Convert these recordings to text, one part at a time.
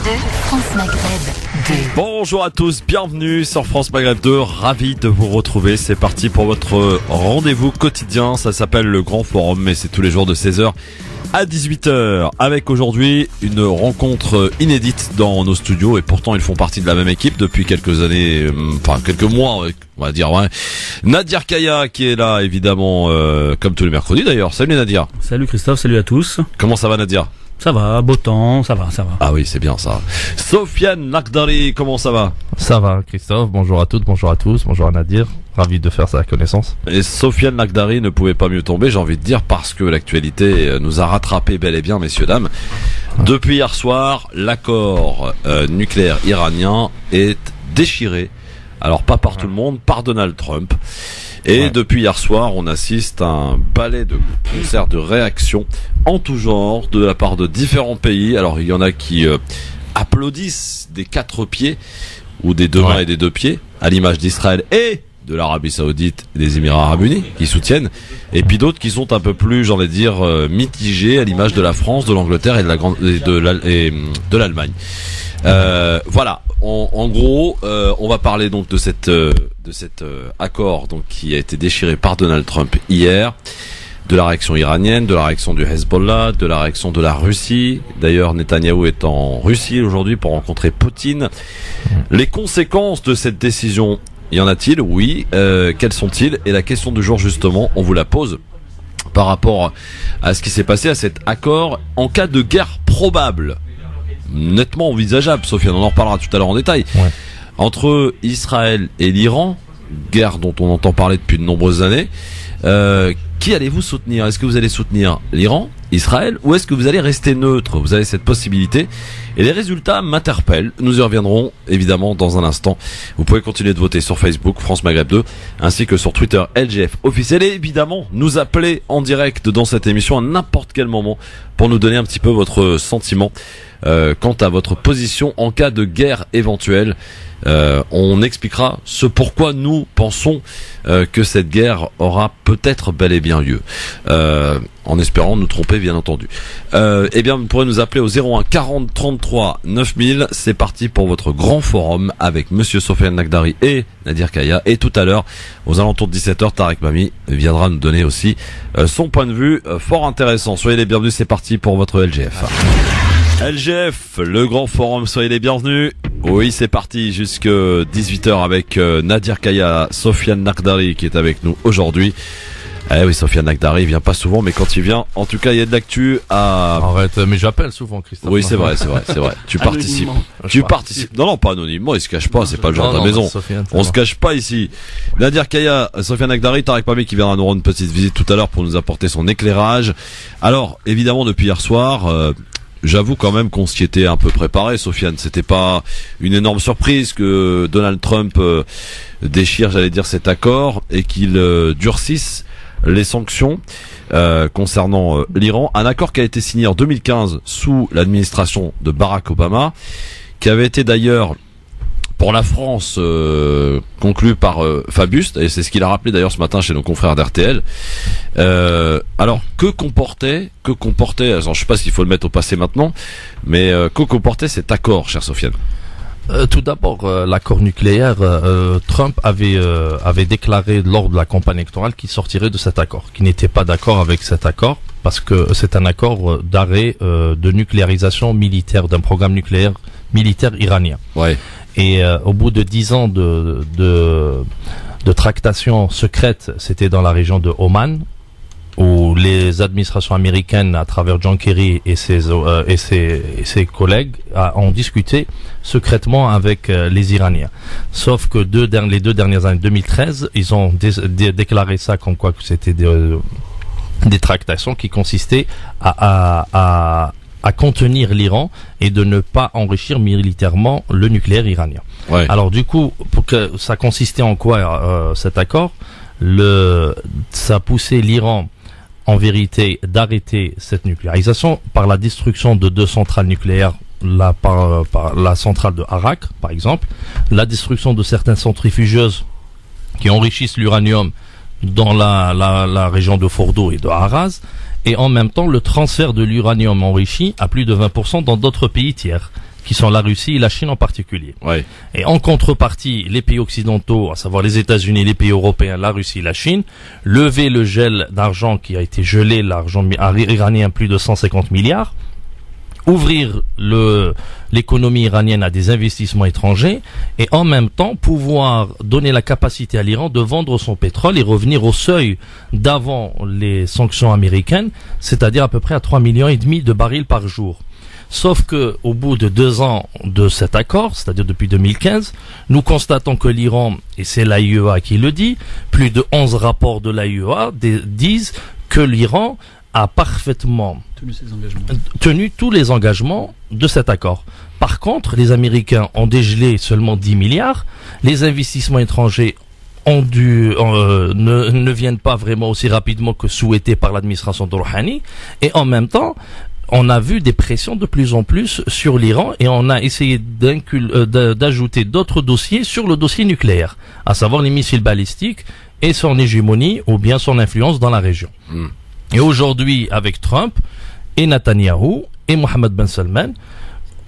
France Maghreb 2. Bonjour à tous, bienvenue sur France Maghreb 2, ravi de vous retrouver. C'est parti pour votre rendez-vous quotidien, ça s'appelle le Grand Forum, mais c'est tous les jours de 16h à 18h, avec aujourd'hui une rencontre inédite dans nos studios, et pourtant ils font partie de la même équipe depuis quelques années, enfin quelques mois, on va dire, ouais. Nadir Kaya qui est là évidemment, comme tous les mercredis d'ailleurs. Salut Nadir. Salut Christophe, salut à tous. Comment ça va Nadir? Ça va, beau temps, ça va. Ah oui, c'est bien ça. Sofiane Nakdari, comment ça va? Ça va Christophe, bonjour à toutes, bonjour à tous, bonjour à Nadir, ravi de faire sa connaissance. Et Sofiane Nakdari ne pouvait pas mieux tomber, j'ai envie de dire, parce que l'actualité nous a rattrapé bel et bien, messieurs, dames. Depuis hier soir, l'accord nucléaire iranien est déchiré. Alors pas par tout le monde, par Donald Trump. Et depuis hier soir, on assiste à un ballet de concert de réactions en tout genre de la part de différents pays. Alors il y en a qui applaudissent des quatre pieds ou des deux mains et des deux pieds, à l'image d'Israël et de l'Arabie Saoudite et des Émirats Arabes Unis qui soutiennent. Et puis d'autres qui sont un peu plus, j'en ai dire, mitigés, à l'image de la France, de l'Angleterre et de l'Allemagne. Voilà. En gros, on va parler donc de cet accord donc qui a été déchiré par Donald Trump hier, de la réaction iranienne, de la réaction du Hezbollah, de la réaction de la Russie. D'ailleurs, Netanyahou est en Russie aujourd'hui pour rencontrer Poutine. Les conséquences de cette décision, y en a-t-il? Oui. Quelles sont-ils? Et la question du jour justement, on vous la pose par rapport à ce qui s'est passé à cet accord en cas de guerre probable. Nettement envisageable, Sofiane, on en reparlera tout à l'heure en détail, entre Israël et l'Iran, guerre dont on entend parler depuis de nombreuses années. Qui allez-vous soutenir? Est-ce que vous allez soutenir l'Iran, Israël, ou est-ce que vous allez rester neutre? Vous avez cette possibilité et les résultats m'interpellent. Nous y reviendrons évidemment dans un instant. Vous pouvez continuer de voter sur Facebook France Maghreb 2 ainsi que sur Twitter LGF officiel, et évidemment nous appeler en direct dans cette émission à n'importe quel moment pour nous donner un petit peu votre sentiment quant à votre position en cas de guerre éventuelle. On expliquera ce pourquoi nous pensons que cette guerre aura peut-être bel et bien lieu, en espérant nous tromper bien entendu. Eh bien vous pourrez nous appeler au 01 40 33 9000. C'est parti pour votre grand forum avec Monsieur Sofiane Nakdari et Nadir Kaya, et tout à l'heure aux alentours de 17h, Tarek Mami viendra nous donner aussi son point de vue fort intéressant. Soyez les bienvenus, c'est parti pour votre LGF. LGF, le grand forum, soyez les bienvenus. Oui, c'est parti jusque 18h avec Nadir Kaya, Sofiane Nakdari qui est avec nous aujourd'hui. Eh oui, Sofiane Nakdari vient pas souvent, mais quand il vient, en tout cas, il y a de l'actu à... Arrête, mais j'appelle souvent Christophe. Oui, c'est vrai. Tu participes. Non, pas anonymement, il se cache pas, c'est pas le genre de la maison. Sofiane, on se cache pas ici. Nadir Kaya, Sofiane Nakdari, Tarek Mami qui viendra nous rendre une petite visite tout à l'heure pour nous apporter son éclairage. Alors, évidemment, depuis hier soir, j'avoue quand même qu'on s'y était un peu préparé, Sofiane. C'était pas une énorme surprise que Donald Trump déchire, j'allais dire, cet accord et qu'il durcisse les sanctions concernant l'Iran. Un accord qui a été signé en 2015 sous l'administration de Barack Obama, qui avait été d'ailleurs pour la France conclu par Fabius, et c'est ce qu'il a rappelé d'ailleurs ce matin chez nos confrères d'RTL. Alors que comportait, alors je sais pas s'il faut le mettre au passé maintenant, mais que comportait cet accord, cher Sofiane? Tout d'abord, l'accord nucléaire, Trump avait déclaré lors de la campagne électorale qu'il sortirait de cet accord, qu'il n'était pas d'accord avec cet accord, parce que c'est un accord d'arrêt de nucléarisation militaire, d'un programme militaire iranien. Ouais. Et au bout de 10 ans de tractations secrètes, c'était dans la région de Oman, où les administrations américaines, à travers John Kerry et ses collègues, ont discuté secrètement avec les Iraniens. Sauf que les deux dernières années, 2013, ils ont déclaré ça comme quoi que c'était des tractations qui consistaient à contenir l'Iran et de ne pas enrichir militairement le nucléaire iranien. Ouais. Alors du coup, pour que ça consistait en quoi cet accord? Ça poussait l'Iran en vérité d'arrêter cette nucléarisation par la destruction de 2 centrales nucléaires, par la centrale de Arak par exemple, la destruction de certaines centrifugeuses qui enrichissent l'uranium dans la région de Fordo et de Haraz, et en même temps le transfert de l'uranium enrichi à plus de 20% dans d'autres pays tiers, qui sont la Russie et la Chine en particulier. Ouais. Et en contrepartie, les pays occidentaux, à savoir les États-Unis, les pays européens, la Russie, la Chine, lever le gel d'argent qui a été gelé, l'argent iranien, plus de 150 milliards, ouvrir l'économie iranienne à des investissements étrangers et en même temps pouvoir donner la capacité à l'Iran de vendre son pétrole et revenir au seuil d'avant les sanctions américaines, c'est-à-dire à peu près à 3,5 millions de barils par jour. Sauf que, au bout de 2 ans de cet accord, c'est-à-dire depuis 2015, nous constatons que l'Iran, et c'est l'AIEA qui le dit, plus de 11 rapports de l'AIEA disent que l'Iran a parfaitement tenu tous les engagements de cet accord. Par contre, les Américains ont dégelé seulement 10 milliards, les investissements étrangers ne viennent pas vraiment aussi rapidement que souhaité par l'administration de Rouhani, et en même temps, on a vu des pressions de plus en plus sur l'Iran et on a essayé d'ajouter d'autres dossiers sur le dossier nucléaire, à savoir les missiles balistiques et son hégémonie ou bien son influence dans la région. Et aujourd'hui, avec Trump et Netanyahou et Mohammed Ben Salman,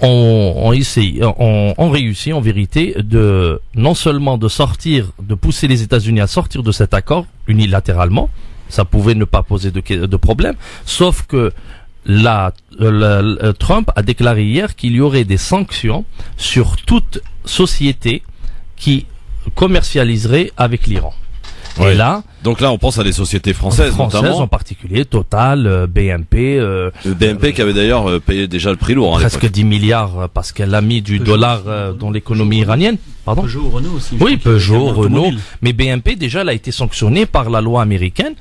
on réussit en vérité de non seulement de pousser les États-Unis à sortir de cet accord unilatéralement, ça pouvait ne pas poser de problème, sauf que Trump a déclaré hier qu'il y aurait des sanctions sur toute société qui commercialiserait avec l'Iran. Ouais. Et là, donc là, on pense à des sociétés françaises notamment. En particulier, Total, BNP. BNP qui avait d'ailleurs payé déjà le prix lourd. Presque 10 milliards parce qu'elle a mis du dollar dans l'économie iranienne. Pardon. Peugeot, Renault aussi. Oui, Peugeot, Renault. Mais BNP déjà, elle a été sanctionnée par la loi américaine.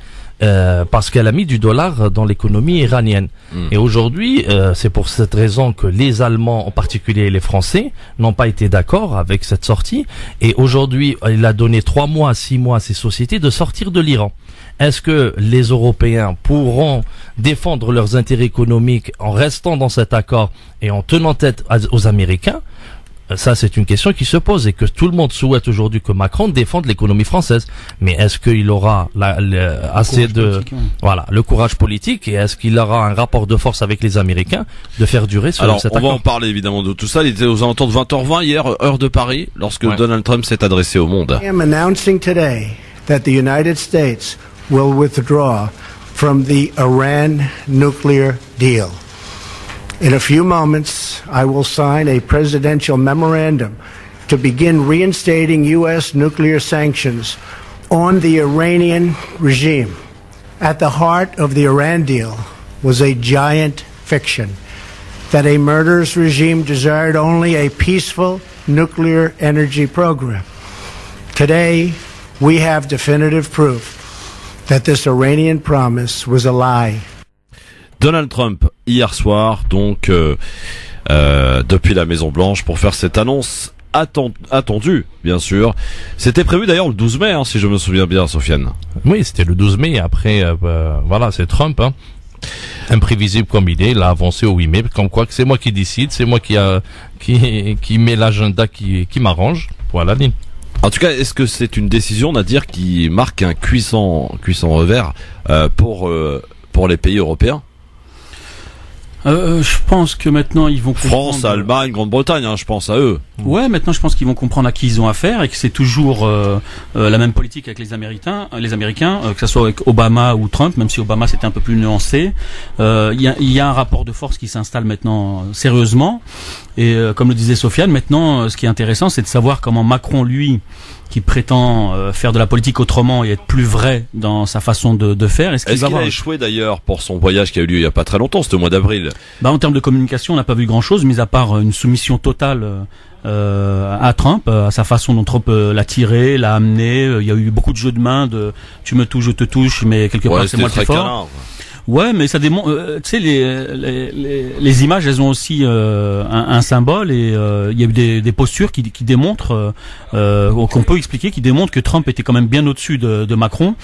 Parce qu'elle a mis du dollar dans l'économie iranienne. Et aujourd'hui, c'est pour cette raison que les Allemands, en particulier les Français, n'ont pas été d'accord avec cette sortie. Et aujourd'hui, il a donné 3 mois à 6 mois à ces sociétés de sortir de l'Iran. Est-ce que les Européens pourront défendre leurs intérêts économiques en restant dans cet accord et en tenant tête aux Américains? Ça, c'est une question qui se pose et que tout le monde souhaite aujourd'hui que Macron défende l'économie française. Mais est-ce qu'il aura assez de, le courage politique et est-ce qu'il aura un rapport de force avec les Américains de faire durer cet accord? On va en parler évidemment de tout ça. Il était aux alentours de 20h20 hier, heure de Paris, lorsque Donald Trump s'est adressé au monde. I am announcing today that the United States will withdraw from the Iran nuclear deal. In a few moments, I will sign a presidential memorandum to begin reinstating U.S. nuclear sanctions on the Iranian regime. At the heart of the Iran deal was a giant fiction that a murderous regime desired only a peaceful nuclear energy program. Today, we have definitive proof that this Iranian promise was a lie. Donald Trump, hier soir, donc, depuis la Maison-Blanche, pour faire cette annonce attendue, bien sûr. C'était prévu d'ailleurs le 12 mai, si je me souviens bien, Sofiane. Oui, c'était le 12 mai. Après, c'est Trump, imprévisible comme il est, il a avancé au 8 mai, comme quoi que c'est moi qui décide, c'est moi qui met l'agenda qui m'arrange. Voilà, Lynn. En tout cas, est-ce que c'est une décision, Nadir, qui marque un cuisant revers pour les pays européens? Je pense que maintenant ils vont comprendre... France, Allemagne, Grande-Bretagne, je pense à eux. Ouais, maintenant je pense qu'ils vont comprendre à qui ils ont affaire et que c'est toujours la même politique avec les Américains, que ce soit avec Obama ou Trump, même si Obama c'était un peu plus nuancé. Il y a un rapport de force qui s'installe maintenant sérieusement. Et comme le disait Sofiane, maintenant ce qui est intéressant, c'est de savoir comment Macron, lui, qui prétend faire de la politique autrement et être plus vrai dans sa façon de faire. Est-ce qu'il a échoué d'ailleurs pour son voyage qui a eu lieu il y a pas très longtemps, c'était au mois d'avril? En termes de communication, on n'a pas vu grand-chose, mis à part une soumission totale à Trump, à sa façon dont Trump l'a tiré, l'a amené. Il y a eu beaucoup de jeux de main, de tu me touches, je te touche, mais quelque part c'est moi le plus fort. Câlin, ouais, mais ça démontre, tu sais, les images, elles ont aussi un symbole et il y a eu des postures qui démontrent, qu'on peut expliquer, qui démontrent que Trump était quand même bien au-dessus de Macron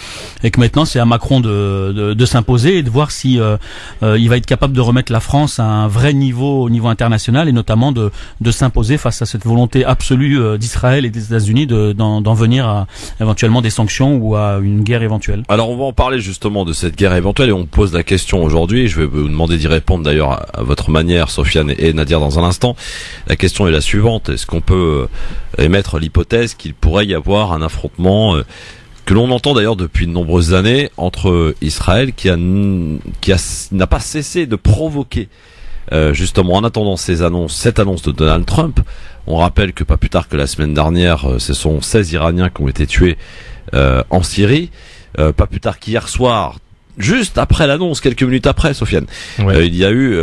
et que maintenant c'est à Macron de s'imposer et de voir si il va être capable de remettre la France à un vrai niveau au niveau international et notamment de s'imposer face à cette volonté absolue d'Israël et des États-Unis d'en venir à éventuellement des sanctions ou à une guerre éventuelle. Alors on va en parler justement de cette guerre éventuelle et on pose pose la question aujourd'hui, je vais vous demander d'y répondre d'ailleurs à votre manière, Sofiane et Nadir, dans un instant. La question est la suivante: est-ce qu'on peut émettre l'hypothèse qu'il pourrait y avoir un affrontement que l'on entend d'ailleurs depuis de nombreuses années entre Israël qui n'a pas cessé de provoquer justement en attendant cette annonce de Donald Trump. On rappelle que pas plus tard que la semaine dernière, ce sont 16 Iraniens qui ont été tués en Syrie. Pas plus tard qu'hier soir, juste après l'annonce, quelques minutes après, Sofiane, il y a eu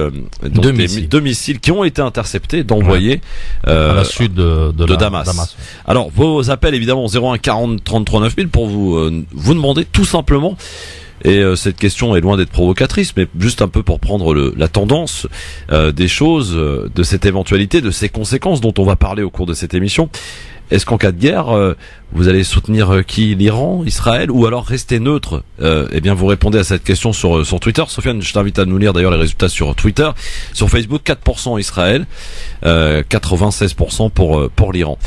deux missiles qui ont été interceptés, d'envoyer à la sud de Damas. Alors, vos appels, évidemment, 01 40 33 9000 pour vous demander tout simplement, et cette question est loin d'être provocatrice, mais juste un peu pour prendre la tendance des choses, de cette éventualité, de ces conséquences dont on va parler au cours de cette émission. Est-ce qu'en cas de guerre, vous allez soutenir qui? L'Iran, Israël, ou alors rester neutre? Eh bien, vous répondez à cette question sur Twitter. Sofiane, je t'invite à nous lire d'ailleurs les résultats sur Twitter. Sur Facebook, 4% Israël, 96% pour l'Iran.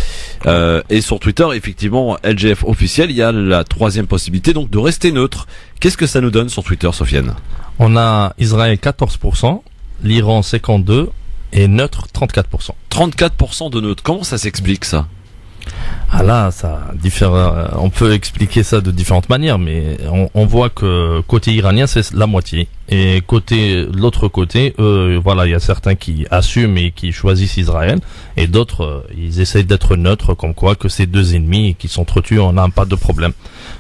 Et sur Twitter, effectivement, LGF officiel, il y a la troisième possibilité, donc de rester neutre. Qu'est-ce que ça nous donne sur Twitter, Sofiane? On a Israël 14%, l'Iran 52% et neutre 34%. 34% de neutre. Comment ça s'explique ça? Ah là, ça diffère. On peut expliquer ça de différentes manières, mais on voit que côté iranien c'est la moitié, et l'autre côté, voilà, il y a certains qui assument et qui choisissent Israël, et d'autres ils essayent d'être neutres, comme quoi que ces deux ennemis qui s'entretuent, on n'a pas de problème.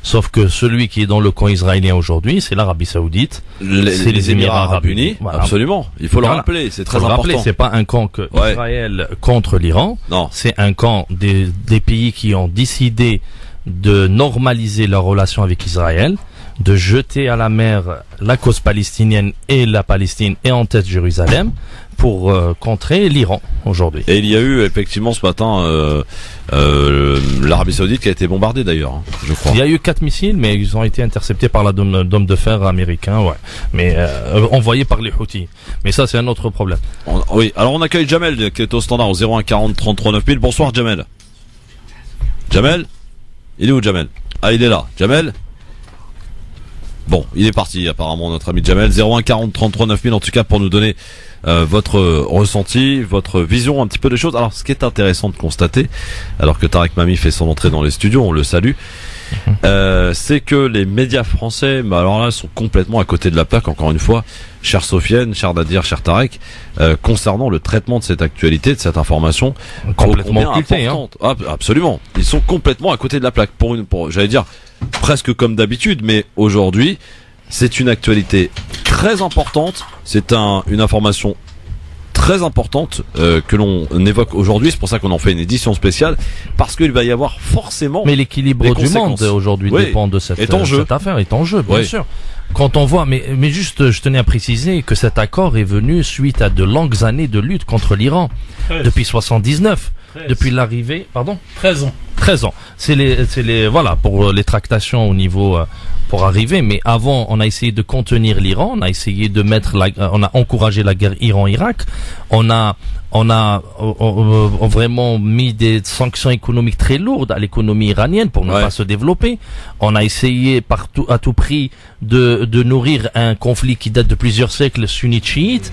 Sauf que celui qui est dans le camp israélien aujourd'hui, c'est l'Arabie Saoudite, c'est les Émirats Arabes Unis. Voilà. Absolument, il faut le rappeler, c'est très important. C'est pas un camp que Israël contre l'Iran, non, c'est un camp des pays qui ont décidé de normaliser leurs relations avec Israël, de jeter à la mer la cause palestinienne, et la Palestine est en tête Jérusalem, pour contrer l'Iran aujourd'hui. Et il y a eu effectivement ce matin l'Arabie Saoudite qui a été bombardée d'ailleurs, je crois. Il y a eu 4 missiles, mais ils ont été interceptés par la dôme de fer américain, mais envoyés par les Houthis. Mais ça, c'est un autre problème. Oui, alors on accueille Jamel qui est au standard au 01 40 33 9000. Bonsoir Jamel. Jamel, il est où Jamel? Ah, il est là. Jamel? Bon, il est parti apparemment, notre ami Jamel. 01 40 33 9000 en tout cas pour nous donner votre ressenti, votre vision un petit peu des choses. Alors, ce qui est intéressant de constater, alors que Tarek Mami fait son entrée dans les studios, on le salue, c'est que les médias français, alors là, sont complètement à côté de la plaque, encore une fois, chère Sofiane, cher Nadir, cher Tarek, concernant le traitement de cette actualité, de cette information complètement occultée, importante. Ah, absolument, ils sont complètement à côté de la plaque, j'allais dire presque comme d'habitude, mais aujourd'hui c'est une actualité très importante, c'est une information très importante que l'on évoque aujourd'hui. C'est pour ça qu'on en fait une édition spéciale, parce qu'il va y avoir forcément. Mais l'équilibre du monde aujourd'hui dépend de cette affaire, est en jeu, bien sûr. Quand on voit, mais juste, je tenais à préciser que cet accord est venu suite à de longues années de lutte contre l'Iran. Depuis 79. 13. Depuis l'arrivée, 13 ans. Voilà, pour les tractations au niveau, pour arriver. Mais avant, on a essayé de contenir l'Iran, on a essayé de on a encouragé la guerre Iran-Irak, on a vraiment mis des sanctions économiques très lourdes à l'économie iranienne pour ne pas se développer. On a essayé à tout prix de nourrir un conflit qui date de plusieurs siècles sunnite-chiite.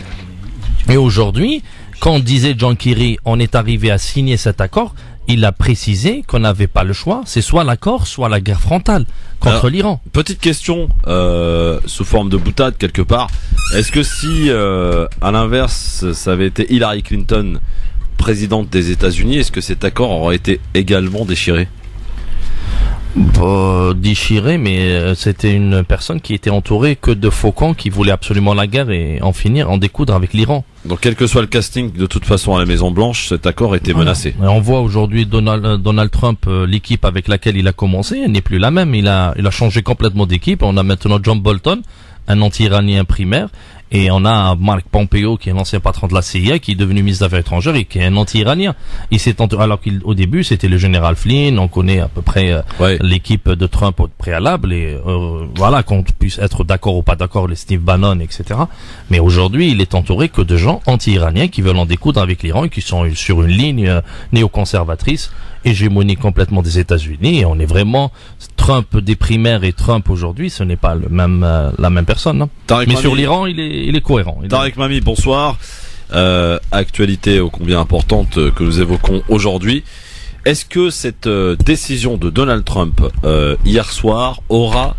Et aujourd'hui, quand disait John Kerry, on est arrivé à signer cet accord, il a précisé qu'on n'avait pas le choix, c'est soit l'accord, soit la guerre frontale contre l'Iran. Petite question, sous forme de boutade quelque part. Est-ce que si, à l'inverse, ça avait été Hillary Clinton, présidente des États-Unis, est-ce que cet accord aurait été également déchiré? Déchiré, mais c'était une personne qui était entourée que de faucons qui voulaient absolument la guerre et en découdre avec l'Iran. Donc quel que soit le casting, de toute façon à la Maison Blanche, cet accord était menacé. Et on voit aujourd'hui Donald Trump, l'équipe avec laquelle il a commencé, elle n'est plus la même. Il a changé complètement d'équipe. On a maintenant John Bolton, un anti-iranien primaire, et on a Mark Pompeo, qui est l'ancien patron de la CIA, qui est devenu ministre des Affaires étrangères et qui est un anti-iranien. Alors qu'au début, c'était le général Flynn, on connaît à peu près l'équipe de Trump au préalable, et voilà, qu'on puisse être d'accord ou pas d'accord, les Steve Bannon, etc. Mais aujourd'hui, il est entouré que de gens anti-iraniens qui veulent en découdre avec l'Iran et qui sont sur une ligne néoconservatrice hégémonie complètement des États-Unis. Et on est vraiment Trump des primaires et Trump aujourd'hui, ce n'est pas le même la même personne. Hein. Mais sur l'Iran, il est cohérent. Tarek Mami, bonsoir. Actualité ô combien importante que nous évoquons aujourd'hui. Est-ce que cette décision de Donald Trump hier soir aura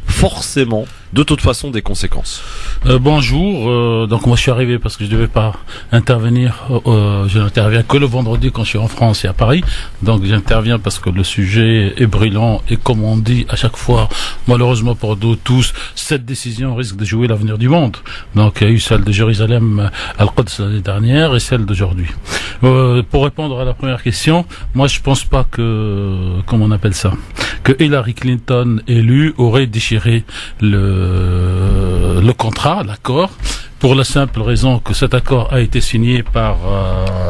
forcément, de toute façon, des conséquences? Bonjour. Donc moi je suis arrivé parce que je devais pas intervenir. Je n'interviens que le vendredi quand je suis en France et à Paris. Donc j'interviens parce que le sujet est brûlant et comme on dit à chaque fois, malheureusement pour nous tous, cette décision risque de jouer l'avenir du monde. Donc il y a eu celle de Jérusalem, Al-Quds l'année dernière et celle d'aujourd'hui. Pour répondre à la première question, moi je pense pas que, comment on appelle ça, que Hillary Clinton élue aurait déchiré le contrat, l'accord, pour la simple raison que cet accord a été signé par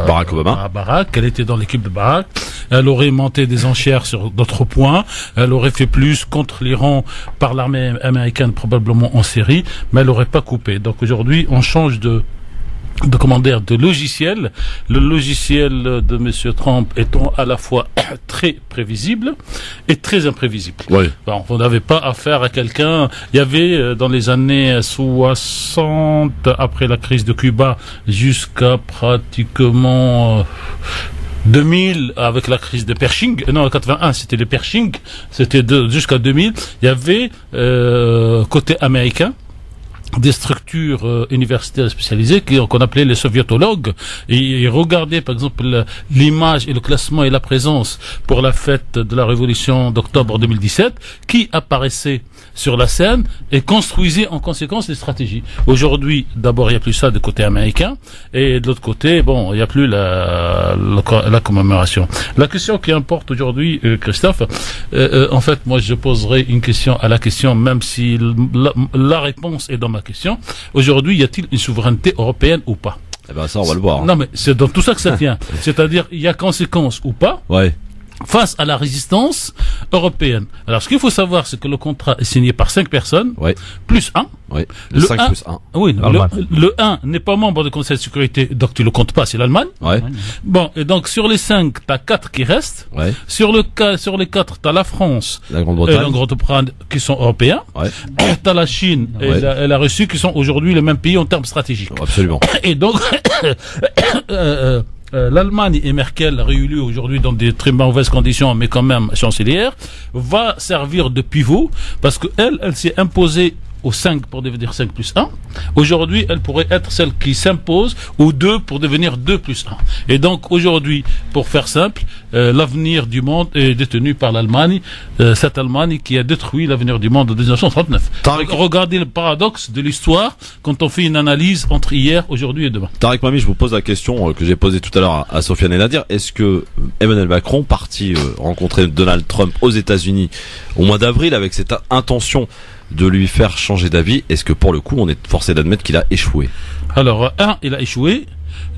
Barack Obama. Par Barack, elle était dans l'équipe de Barack. Elle aurait monté des enchères sur d'autres points. Elle aurait fait plus contre l'Iran par l'armée américaine, probablement en Syrie, mais elle n'aurait pas coupé. Donc aujourd'hui, on change de logiciel. Le logiciel de Monsieur Trump étant à la fois très prévisible et très imprévisible. Oui. Bon, on n'avait pas affaire à quelqu'un. Il y avait dans les années 60, après la crise de Cuba, jusqu'à pratiquement 2000 avec la crise de Pershing, non 81 c'était le Pershing, c'était jusqu'à 2000. Il y avait côté américain des structures universitaires spécialisées qu'on appelait les soviétologues et regardaient par exemple l'image et le classement et la présence pour la fête de la révolution d'octobre 2017 qui apparaissait sur la scène et construisait en conséquence des stratégies. Aujourd'hui, d'abord il n'y a plus ça du côté américain et de l'autre côté, bon, il n'y a plus la commémoration. La question qui importe aujourd'hui, Christophe, en fait moi je poserai une question à la question même si la réponse est dans ma question. Aujourd'hui, y a-t-il une souveraineté européenne ou pas? Eh ben ça, on va le voir. Non, mais c'est dans tout ça que ça tient. C'est-à-dire, il y a conséquence ou pas face à la résistance européenne. Alors, ce qu'il faut savoir, c'est que le contrat est signé par 5 personnes, plus 1. Oui, le 5 plus 1. Oui, le 1 n'est pas membre du Conseil de sécurité, donc tu le comptes pas, c'est l'Allemagne. Bon, et donc sur les 5, t'as 4 qui restent. Sur les 4, t'as la France, la Grande-Bretagne, qui sont européens. T'as la Chine et la Russie qui sont aujourd'hui les mêmes pays en termes stratégiques. Absolument. Et donc, l'Allemagne et Merkel, réélue aujourd'hui dans des très mauvaises conditions, mais quand même chancelière, va servir de pivot parce que elle s'est imposée au 5 pour devenir 5 plus 1. Aujourd'hui, elle pourrait être celle qui s'impose au 2 pour devenir 2 plus 1. Et donc, aujourd'hui, pour faire simple, l'avenir du monde est détenu par l'Allemagne, cette Allemagne qui a détruit l'avenir du monde en 1939. Regardez le paradoxe de l'histoire quand on fait une analyse entre hier, aujourd'hui et demain. Tarek Mami, je vous pose la question que j'ai posée tout à l'heure à Sofiane El Nadir. Est-ce que Emmanuel Macron, parti rencontrer Donald Trump aux États-Unis au mois d'avril avec cette intention de lui faire changer d'avis, est-ce que pour le coup on est forcé d'admettre qu'il a échoué? Alors, 1, il a échoué.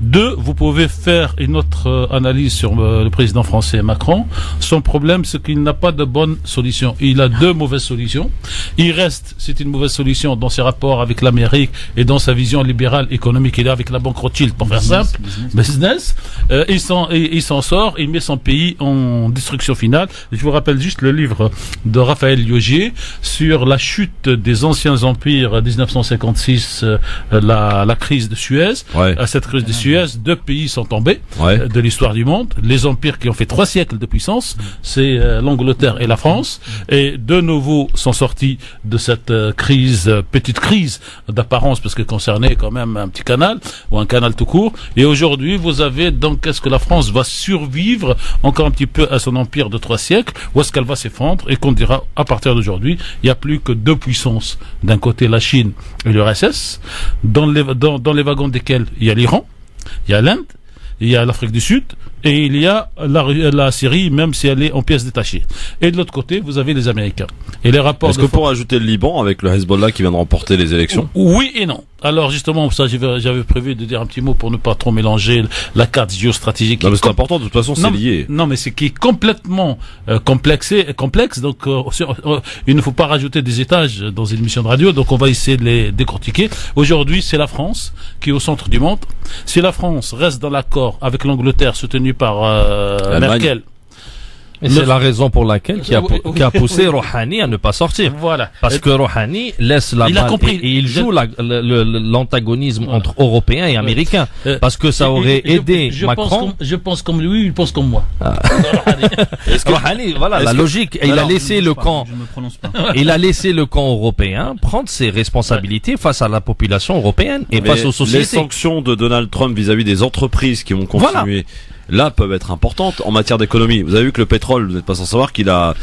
2, vous pouvez faire une autre analyse sur le président français Macron. Son problème, c'est qu'il n'a pas de bonne solution. Il a 2 mauvaises solutions. Il reste, c'est une mauvaise solution dans ses rapports avec l'Amérique et dans sa vision libérale économique. Il est avec la banque Rothschild, pour faire simple. Business. Il s'en sort, il met son pays en destruction finale. Je vous rappelle juste le livre de Raphaël Liogier sur la chute des anciens empires 1956, la crise de Suez. À cette crise de Suez, 2 pays sont tombés de l'histoire du monde. Les empires qui ont fait 3 siècles de puissance, c'est l'Angleterre et la France. Et de nouveau sont sortis de cette crise, petite crise d'apparence, parce qu'elle concernait quand même un petit canal, ou un canal tout court. Et aujourd'hui, vous avez donc, est-ce que la France va survivre encore un petit peu à son empire de 3 siècles, ou est-ce qu'elle va s'effondrer et qu'on dira, à partir d'aujourd'hui, il n'y a plus que 2 puissances. D'un côté, la Chine et l'URSS, dans les wagons desquels il y a l'Iran, il y a l'Inde, il y a l'Afrique du Sud et il y a la Syrie, même si elle est en pièces détachées. Et de l'autre côté, vous avez les Américains. Et les rapports. Est-ce que pour ajouter le Liban avec le Hezbollah qui vient de remporter les élections? Oui et non. Alors justement, ça j'avais prévu de dire un petit mot pour ne pas trop mélanger la carte géostratégique. Non, mais c'est important, de toute façon, c'est lié. Non, mais c'est qui est complètement complexe. Donc il ne faut pas rajouter des étages dans une émission de radio. Donc on va essayer de les décortiquer. Aujourd'hui, c'est la France qui est au centre du monde. Si la France reste dans l'accord avec l'Angleterre soutenu par Merkel, Et c'est la raison pour laquelle qui a poussé Rouhani à ne pas sortir. Voilà. Parce que Rouhani laisse la Il a balle compris. et il joue l'antagonisme entre Européens et Américains. Parce que ça aurait aidé Macron. Je pense comme lui, il pense comme moi. Rouhani, voilà, la logique. Et il a laissé le camp. Je me prononce pas. Il a laissé le camp européen prendre ses responsabilités face à la population européenne et face aux Les sociétés. sanctions de Donald Trump vis-à-vis des entreprises qui vont continuer. Là, peuvent être importantes en matière d'économie. Vous avez vu que le pétrole, vous n'êtes pas sans savoir qu'il a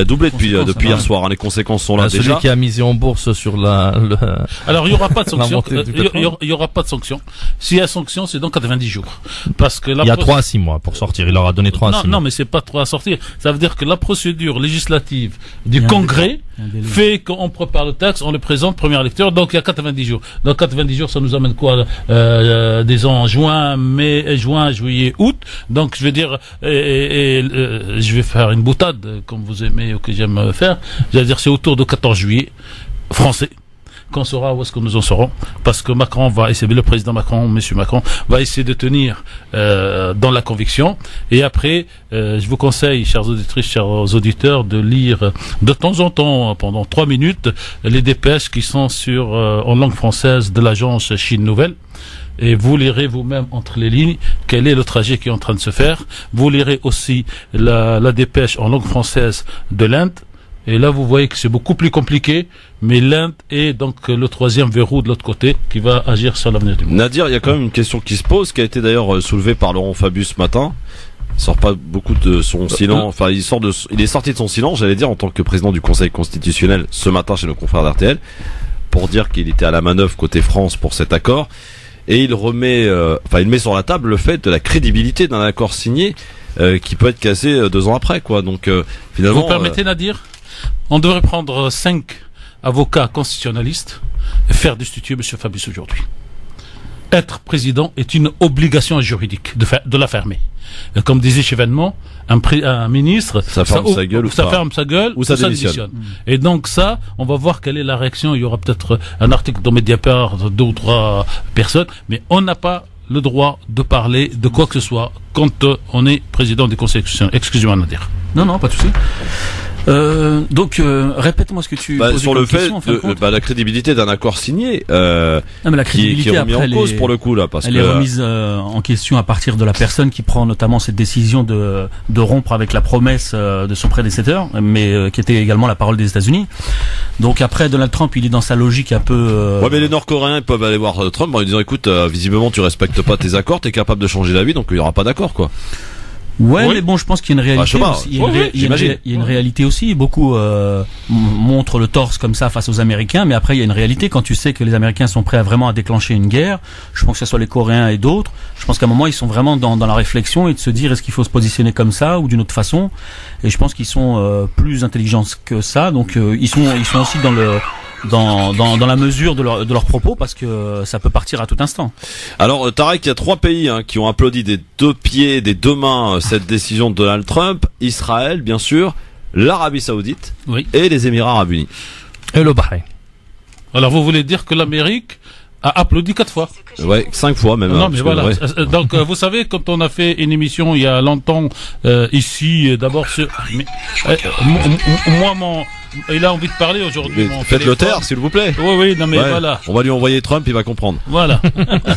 doublé depuis hier soir. Hein. Les conséquences sont là Celui déjà. qui a misé en bourse sur Alors, il y aura pas de sanctions. montée du pétrole. Il y aura pas de sanctions. S'il y a sanctions, c'est dans 90 jours. Parce que il y a 3 à 6 mois pour sortir. Il leur a donné 3 à 6 mois. Non, mais c'est pas 3 à sortir. Ça veut dire que la procédure législative du Congrès fait qu'on prépare le texte, on le présente, première lecture, donc il y a 90 jours. Dans 90 jours, ça nous amène quoi? Disons, juin, juillet, août. Donc, je vais dire, je vais faire une boutade, comme vous aimez ou que j'aime faire. Je vais dire, c'est autour de 14 juillet, français, qu'on saura où est-ce que nous en serons. Parce que Macron va essayer, le président Macron, monsieur Macron, va essayer de tenir, dans la conviction. Et après, je vous conseille, chères auditrices, chers auditeurs, de lire de temps en temps, pendant 3 minutes, les dépêches qui sont en langue française de l'agence Chine Nouvelle. Et vous lirez vous-même entre les lignes quel est le trajet qui est en train de se faire. Vous lirez aussi la dépêche en langue française de l'Inde. Et là, vous voyez que c'est beaucoup plus compliqué. Mais l'Inde est donc le troisième verrou de l'autre côté qui va agir sur l'avenir du monde. Nadir, il y a quand même une question qui se pose, qui a été d'ailleurs soulevée par Laurent Fabius ce matin. Il sort pas beaucoup de son silence. Enfin, il est sorti de son silence, j'allais dire, en tant que président du Conseil constitutionnel ce matin chez nos confrères d'RTL, pour dire qu'il était à la manœuvre côté France pour cet accord. Et il met sur la table le fait de la crédibilité d'un accord signé qui peut être cassé 2 ans après, quoi. Donc finalement. Vous permettez, Nadir, on devrait prendre 5 avocats constitutionnalistes et faire destituer M. Fabius aujourd'hui. Être président est une obligation juridique de la fermer. Et comme disait Chevènement, un ministre, ça ferme sa gueule ou ça démissionne. Et donc ça, on va voir quelle est la réaction. Il y aura peut-être un article dans Mediapart de 2 ou 3 personnes, mais on n'a pas le droit de parler de quoi que ce soit quand on est président du Conseil constitutionnel. Excusez-moi, Nadir. Non, pas de souci. Donc, répète-moi ce que tu posais sur comme le fait question, en fin de compte. la crédibilité d'un accord signé Non, mais la crédibilité qui est remis après, en cause pour le coup là, parce elle que est remise en question à partir de la personne qui prend notamment cette décision de rompre avec la promesse de son prédécesseur, mais qui était également la parole des États-Unis. Donc après, Donald Trump, il est dans sa logique un peu. Ouais, mais les Nord-Coréens ils peuvent aller voir Trump en lui disant écoute, visiblement tu respectes pas tes accords, t'es capable de changer la vie, donc il y aura pas d'accord, quoi. Ouais, Oui. mais bon, je pense qu'il y a une réalité. Il y a une réalité aussi. Beaucoup montrent le torse comme ça face aux Américains, mais après il y a une réalité. Quand tu sais que les Américains sont prêts à déclencher une guerre, je pense que ce soit les Coréens et d'autres, je pense qu'à un moment ils sont vraiment dans la réflexion et de se dire est-ce qu'il faut se positionner comme ça ou d'une autre façon. Et je pense qu'ils sont plus intelligents que ça, donc ils sont aussi dans la mesure de leurs propos, parce que ça peut partir à tout instant. Alors Tarek, il y a 3 pays qui ont applaudi des 2 pieds, des 2 mains cette décision de Donald Trump: Israël, bien sûr, l'Arabie Saoudite et les Émirats Arabes Unis. Et le Bahreïn. Alors vous voulez dire que l'Amérique a applaudi 4 fois? Ouais, 5 fois même. Non, hein, mais parce voilà. que, ouais. Donc, vous savez, quand on a fait une émission il y a longtemps ici, d'abord sur. Moi, il a envie de parler aujourd'hui. Mais faites-le taire, s'il vous plaît. Oui, non, mais Ouais, voilà. On va lui envoyer Trump, il va comprendre. Voilà.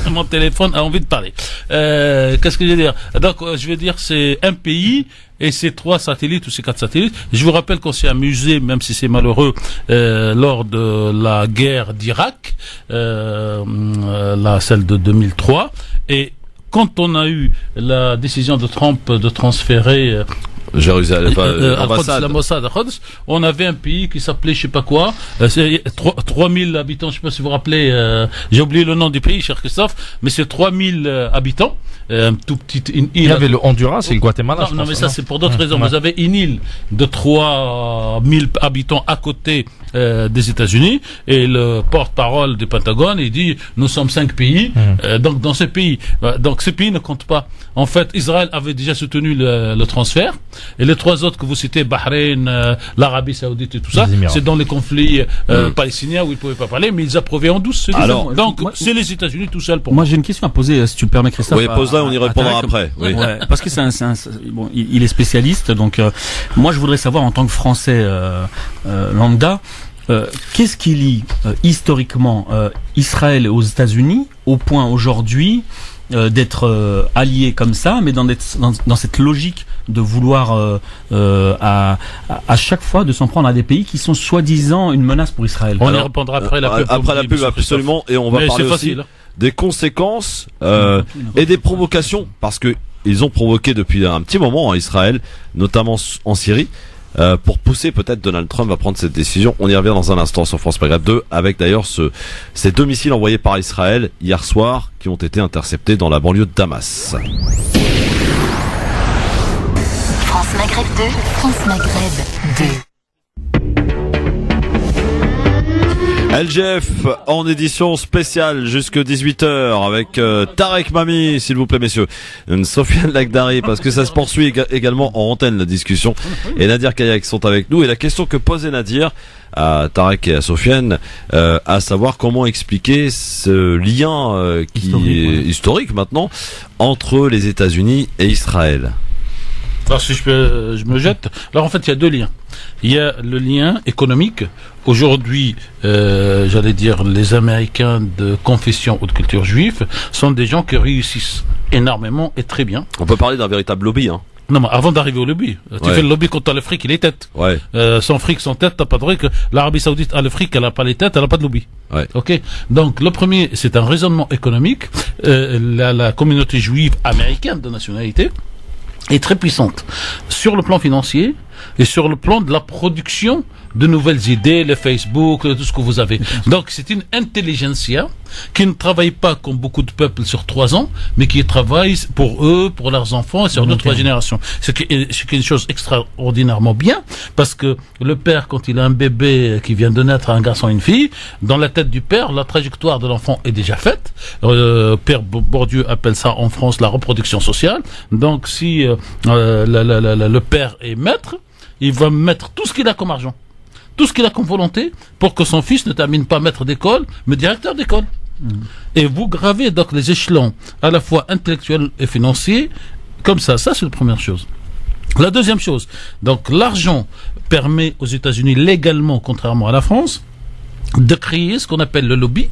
Mon téléphone a envie de parler. Qu'est-ce que je vais dire? Donc, je vais dire, c'est un pays et ces 3 satellites ou ces 4 satellites. Je vous rappelle qu'on s'est amusé, même si c'est malheureux, lors de la guerre d'Irak, celle de 2003. Et quand on a eu la décision de Trump de transférer Jérusalem, la Mossad à Quds, on avait un pays qui s'appelait je sais pas quoi, 3000 habitants, je sais pas si vous vous rappelez, j'ai oublié le nom du pays, cher Christophe, mais c'est 3000 habitants, un tout petit île. Il y avait le Honduras et le Guatemala. Non, mais ça c'est pour d'autres raisons. Vous avez une île de 3000 habitants à côté des États-Unis, et le porte-parole du Pentagone, il dit nous sommes 5 pays, donc dans ces pays, donc ces pays ne comptent pas. En fait, Israël avait déjà soutenu le transfert, Et les 3 autres que vous citez, Bahreïn, l'Arabie Saoudite et tout ça, Les Émirats. c'est dans les conflits palestiniens où ils ne pouvaient pas parler, mais ils approuvaient en douce. Alors, donc, moi- c'est les États-Unis tout seuls pour Moi, j'ai une question à poser, si tu le permets, Christophe. Oui, pose-la, on y à répondra Tarek. après. Oui. Ouais, parce que bon, il est spécialiste, donc moi, je voudrais savoir en tant que Français lambda, qu'est-ce qui lie historiquement Israël aux États-Unis au point aujourd'hui d'être alliés comme ça, mais dans cette logique de vouloir à chaque fois de s'en prendre à des pays qui sont soi-disant une menace pour Israël. On y Alors, répondra après la pub. Après la comme dit pub, monsieur absolument, et on va Mais parler c'est aussi facile. des conséquences et des provocations, parce que ils ont provoqué depuis un petit moment en Israël, notamment en Syrie, pour pousser peut-être Donald Trump à prendre cette décision. On y revient dans un instant sur France Maghreb 2, avec d'ailleurs ces 2 missiles envoyés par Israël hier soir qui ont été interceptés dans la banlieue de Damas. France Maghreb 2. France Maghreb 2. LGF en édition spéciale jusque 18h avec Tarek Mami, s'il vous plaît messieurs, Sofiane Lagdari, parce que ça se poursuit également en antenne la discussion, et Nadir Kayak sont avec nous, et la question que posait Nadir à Tarek et à Sofiane, à savoir comment expliquer ce lien qui est historique maintenant entre les États-Unis et Israël. Alors si je me jette. Alors en fait, il y a 2 liens. Il y a le lien économique. Aujourd'hui, j'allais dire, les Américains de confession ou de culture juive sont des gens qui réussissent énormément et très bien. On peut parler d'un véritable lobby, hein. Non, mais avant d'arriver au lobby, tu Ouais. fais le lobby contre le fric, il est tête. Ouais. Sans fric, sans tête, t'as pas de fric. L'Arabie Saoudite a le fric, elle a pas les têtes, elle a pas de lobby. Ouais. Ok. Donc le premier, c'est un raisonnement économique. La communauté juive américaine de nationalité est très puissante sur le plan financier et sur le plan de la production de nouvelles idées, le Facebook, tout ce que vous avez. Donc c'est une intelligentsia qui ne travaille pas comme beaucoup de peuples sur 3 ans, mais qui travaille pour eux, pour leurs enfants et sur 2-3 générations. C'est une chose extraordinairement bien, parce que le père, quand il a un bébé qui vient de naître, un garçon et une fille, dans la tête du père, la trajectoire de l'enfant est déjà faite. Père Bourdieu appelle ça en France la reproduction sociale. Donc si le père est maître, il va mettre tout ce qu'il a comme argent, tout ce qu'il a comme volonté, pour que son fils ne termine pas maître d'école, mais directeur d'école. Et vous gravez donc les échelons à la fois intellectuels et financiers comme ça. Ça, c'est la première chose. La deuxième chose, donc l'argent permet aux États-Unis légalement, contrairement à la France, de créer ce qu'on appelle le lobby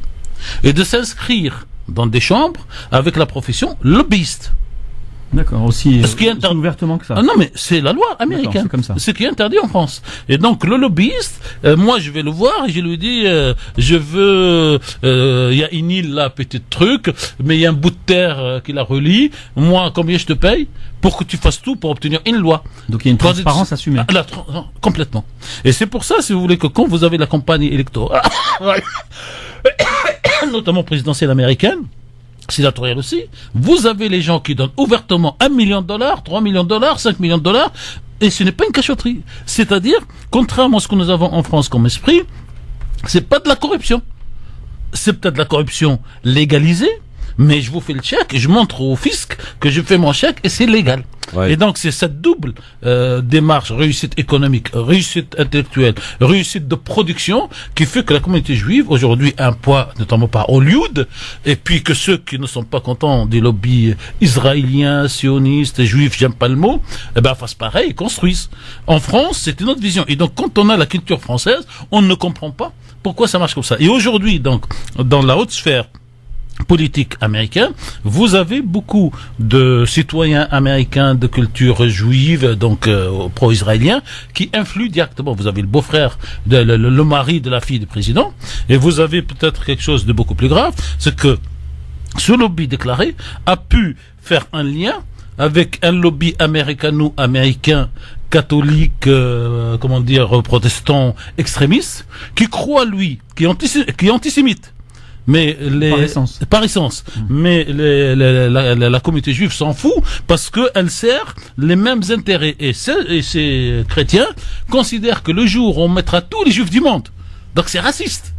et de s'inscrire dans des chambres avec la profession lobbyiste. D'accord, aussi, Ce qui est aussi ouvertement que ça. Ah non, mais c'est la loi américaine. D'accord, c'est comme ça. Ce qui est interdit en France. Et donc, le lobbyiste, moi, je vais le voir et je lui dis, je veux, il y a une île là, petit truc, mais il y a un bout de terre qui la relie. Moi, combien je te paye pour que tu fasses tout pour obtenir une loi? Donc il y a une transparence assumée. Complètement. Et c'est pour ça, si vous voulez, que quand vous avez la campagne électorale, notamment présidentielle américaine, sénatoriale aussi, vous avez les gens qui donnent ouvertement $1 million, $3 millions, $5 millions, et ce n'est pas une cachotterie. C'est-à-dire, contrairement à ce que nous avons en France comme esprit, c'est pas de la corruption. C'est peut-être de la corruption légalisée, mais je vous fais le chèque, je montre au fisc que je fais mon chèque et c'est légal. Ouais. Et donc c'est cette double démarche, réussite économique, réussite intellectuelle, réussite de production, qui fait que la communauté juive aujourd'hui a un poids, notamment par Hollywood, et puis que ceux qui ne sont pas contents des lobbies israéliens, sionistes, juifs, j'aime pas le mot, eh ben fassent pareil, ils construisent. En France, c'est une autre vision. Et donc quand on a la culture française, on ne comprend pas pourquoi ça marche comme ça. Et aujourd'hui, donc, dans la haute sphère politique américain, vous avez beaucoup de citoyens américains de culture juive, donc pro-israélien, qui influent directement. Vous avez le beau-frère, le mari de la fille du président, et vous avez peut-être quelque chose de beaucoup plus grave, c'est que ce lobby déclaré a pu faire un lien avec un lobby américano-américain catholique, protestant extrémiste, qui croit, lui, qui est antisémite. Mais par essence. Mais la communauté juive s'en fout parce qu'elle sert les mêmes intérêts. Et ces chrétiens considèrent que le jour où on mettra tous les juifs du monde, donc c'est raciste,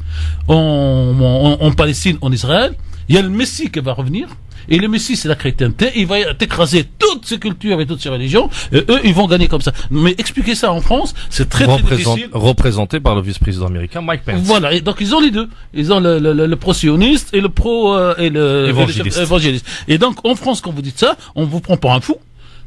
en Palestine, en Israël, il y a le Messie qui va revenir. Et le Messie, c'est la chrétienté. Il va écraser toutes ces cultures et toutes ces religions. Et eux, ils vont gagner comme ça. Mais expliquer ça en France, c'est très difficile. Représenté par le vice-président américain Mike Pence. Voilà. Et donc ils ont les deux. Ils ont le pro-sioniste et le évangéliste. Et donc en France, quand vous dites ça, on vous prend pour un fou.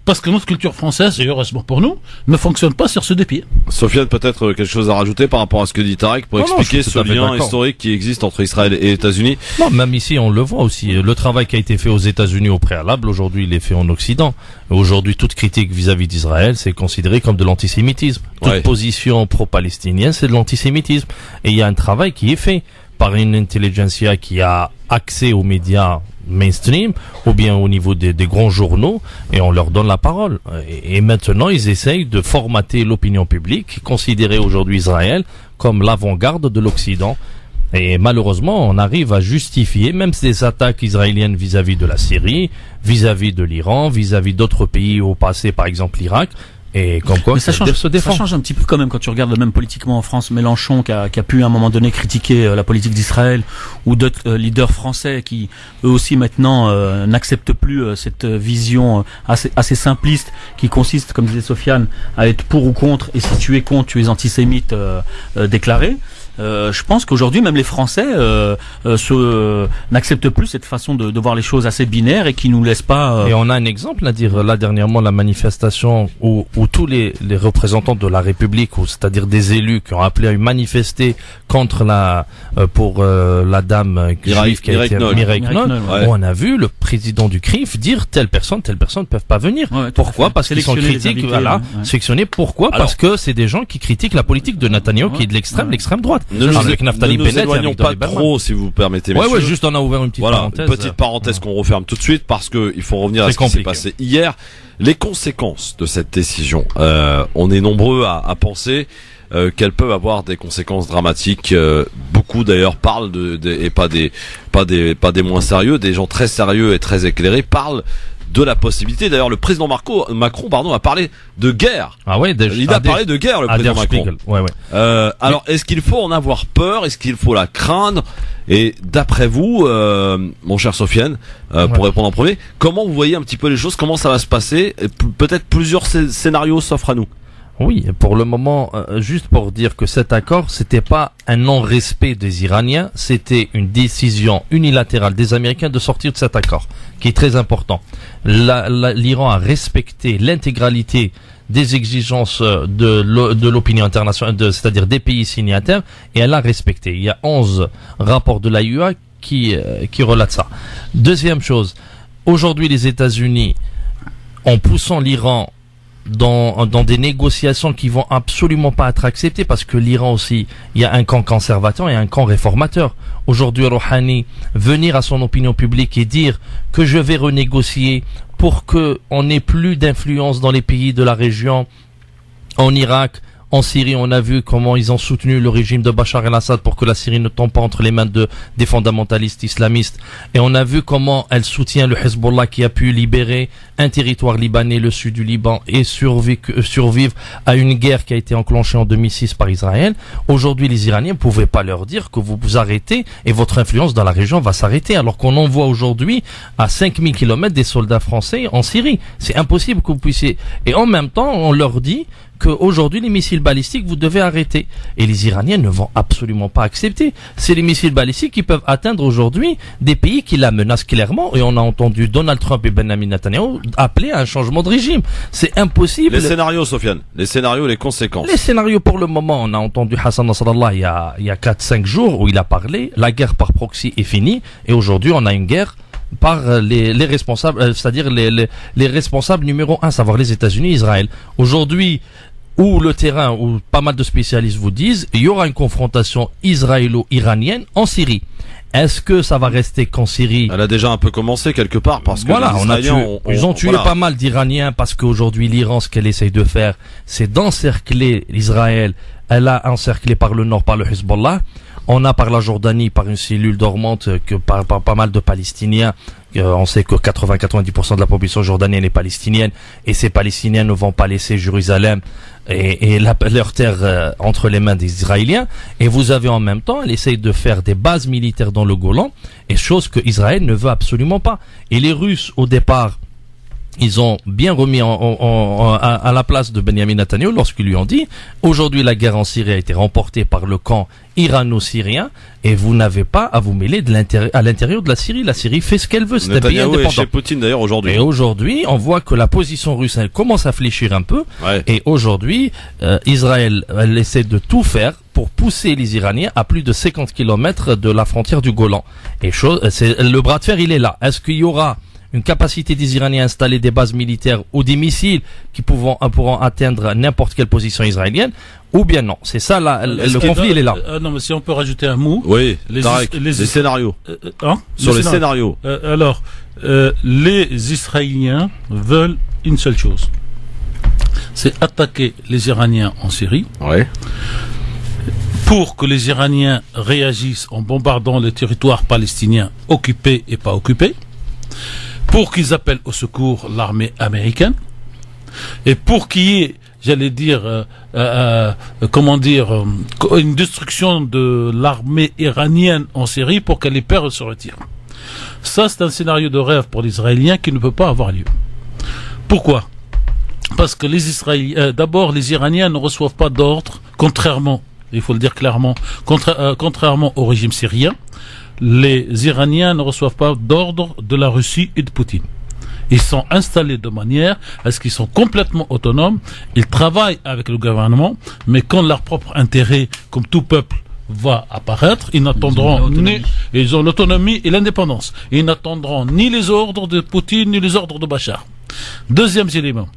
Parce que notre culture française, et heureusement pour nous, ne fonctionne pas sur ce deux pieds. Sofiane, peut-être quelque chose à rajouter par rapport à ce que dit Tarek pour expliquer ce lien historique qui existe entre Israël et les États-Unis? Non, même ici, on le voit aussi. Le travail qui a été fait aux États-Unis au préalable, aujourd'hui, il est fait en Occident. Aujourd'hui, toute critique vis-à-vis d'Israël, c'est considéré comme de l'antisémitisme. Toute position pro-palestinienne, c'est de l'antisémitisme. Et il y a un travail qui est fait par une intelligentsia qui a accès aux médias mainstream ou bien au niveau des grands journaux, et on leur donne la parole. Et maintenant, ils essayent de formater l'opinion publique, considérer aujourd'hui Israël comme l'avant-garde de l'Occident. Et malheureusement, on arrive à justifier même ces attaques israéliennes vis-à-vis de la Syrie, vis-à-vis de l'Iran, vis-à-vis d'autres pays au passé, par exemple l'Irak. Et comme quoi, ça change un petit peu quand même quand tu regardes même politiquement en France. Mélenchon qui a pu à un moment donné critiquer la politique d'Israël, ou d'autres leaders français qui eux aussi maintenant n'acceptent plus cette vision assez simpliste qui consiste, comme disait Sofiane, à être pour ou contre, et si tu es contre, tu es antisémite déclaré. Je pense qu'aujourd'hui même les Français n'acceptent plus cette façon de voir les choses assez binaires, et qui nous laissent pas. Et on a un exemple à dire là dernièrement, la manifestation où tous les représentants de la République, c'est-à-dire des élus qui ont appelé à manifester contre la dame juive qui a été Mireille Knoll. On a vu le président du CRIF dire telle personne ne peuvent pas venir. Pourquoi? Parce qu'ils sont critiques. Sélectionnés. Pourquoi? Parce que c'est des gens qui critiquent la politique de Netanyahou, qui est de l'extrême droite. Ne nous éloignons pas trop, si vous permettez, messieurs. Juste on a ouvert une petite parenthèse. Petite parenthèse qu'on referme tout de suite, parce que il faut revenir à ce qui s'est passé hier. Les conséquences de cette décision, on est nombreux à penser qu'elles peuvent avoir des conséquences dramatiques. Beaucoup d'ailleurs parlent et pas des moins sérieux, des gens très sérieux et très éclairés parlent de la possibilité. D'ailleurs, le président Macron, a parlé de guerre. Ah ouais, il a parlé de guerre, le président Macron. Alors, est-ce qu'il faut en avoir peur? Est-ce qu'il faut la craindre? Et d'après vous, mon cher Sofiane, pour répondre en premier, comment vous voyez un petit peu les choses? Comment ça va se passer? Peut-être plusieurs scénarios s'offrent à nous. Oui, pour le moment, juste pour dire que cet accord, c'était pas un non-respect des Iraniens, c'était une décision unilatérale des Américains de sortir de cet accord, qui est très important. L'Iran a respecté l'intégralité des exigences de l'opinion internationale, c'est-à-dire des pays signataires, et elle a respecté. Il y a 11 rapports de l'AIEA qui relatent ça. Deuxième chose, aujourd'hui les États-Unis, en poussant l'Iran dans des négociations qui vont absolument pas être acceptées, parce que l'Iran aussi, il y a un camp conservateur et un camp réformateur. Aujourd'hui, Rouhani, venir à son opinion publique et dire que je vais renégocier pour que on n'ait plus d'influence dans les pays de la région, en Irak, en Syrie, on a vu comment ils ont soutenu le régime de Bachar el-Assad pour que la Syrie ne tombe pas entre les mains des fondamentalistes islamistes. Et on a vu comment elle soutient le Hezbollah, qui a pu libérer un territoire libanais, le sud du Liban, et survivre à une guerre qui a été enclenchée en 2006 par Israël. Aujourd'hui, les Iraniens ne pouvaient pas leur dire que vous vous arrêtez et votre influence dans la région va s'arrêter, alors qu'on envoie aujourd'hui à 5000 km des soldats français en Syrie. C'est impossible que vous puissiez. Et en même temps, on leur dit qu'aujourd'hui, les missiles balistiques, vous devez arrêter. Et les Iraniens ne vont absolument pas accepter. C'est les missiles balistiques qui peuvent atteindre aujourd'hui des pays qui la menacent clairement. Et on a entendu Donald Trump et Benjamin Netanyahu appeler à un changement de régime. C'est impossible. Les scénarios, Sofiane. Les scénarios, les conséquences. Les scénarios, pour le moment, on a entendu Hassan Nasrallah il y a 4-5 jours où il a parlé. La guerre par proxy est finie. Et aujourd'hui, on a une guerre par les responsables, c'est-à-dire les responsables numéro 1, savoir les États-Unis et Israël. Aujourd'hui, où le terrain, où pas mal de spécialistes vous disent, il y aura une confrontation israélo-iranienne en Syrie. Est-ce que ça va rester qu'en Syrie? Elle a déjà un peu commencé quelque part, parce que voilà, ils ont tué pas mal d'Iraniens, parce qu'aujourd'hui l'Iran, ce qu'elle essaye de faire, c'est d'encercler Israël. Elle a encerclé par le nord, par le Hezbollah. On a par la Jordanie, par une cellule dormante, que par pas mal de Palestiniens. On sait que 80-90% de la population jordanienne est palestinienne, et ces Palestiniens ne vont pas laisser Jérusalem et leur terre entre les mains des Israéliens. Et vous avez en même temps, elle essaye de faire des bases militaires dans le Golan, et chose que Israël ne veut absolument pas. Et les Russes, au départ, ils ont bien remis à la place de Benjamin Netanyahu lorsqu'ils lui ont dit aujourd'hui la guerre en Syrie a été remportée par le camp irano-syrien et vous n'avez pas à vous mêler à l'intérieur de la Syrie. La Syrie fait ce qu'elle veut, c'est un pays indépendant. Chez Poutine d'ailleurs aujourd'hui. Et aujourd'hui, on voit que la position russe elle commence à fléchir un peu. Ouais. Et aujourd'hui, Israël elle essaie de tout faire pour pousser les Iraniens à plus de 50 km de la frontière du Golan. Et le bras de fer, il est là. Est-ce qu'il y aura une capacité des Iraniens à installer des bases militaires ou des missiles qui pourront atteindre n'importe quelle position israélienne, ou bien non? C'est ça, le conflit, il est là. Non, mais si on peut rajouter un mot. Oui, les scénarios. Sur les scénarios. Les Israéliens veulent une seule chose. C'est attaquer les Iraniens en Syrie. Ouais. Pour que les Iraniens réagissent en bombardant les territoires palestiniens occupés et pas occupés. Pour qu'ils appellent au secours l'armée américaine, et pour qu'il y ait, j'allais dire, une destruction de l'armée iranienne en Syrie pour que les pertes se retirent. Ça, c'est un scénario de rêve pour les Israéliens qui ne peut pas avoir lieu. Pourquoi? Parce que les Israéliens, d'abord, les Iraniens ne reçoivent pas d'ordre, contrairement, il faut le dire clairement, contrairement au régime syrien. Les Iraniens ne reçoivent pas d'ordre de la Russie et de Poutine. Ils sont installés de manière à ce qu'ils sont complètement autonomes. Ils travaillent avec le gouvernement, mais quand leur propre intérêt, comme tout peuple, va apparaître, ils n'attendront ils ont l'autonomie et l'indépendance. Ils n'attendront ni les ordres de Poutine, ni les ordres de Bachar. Deuxième élément.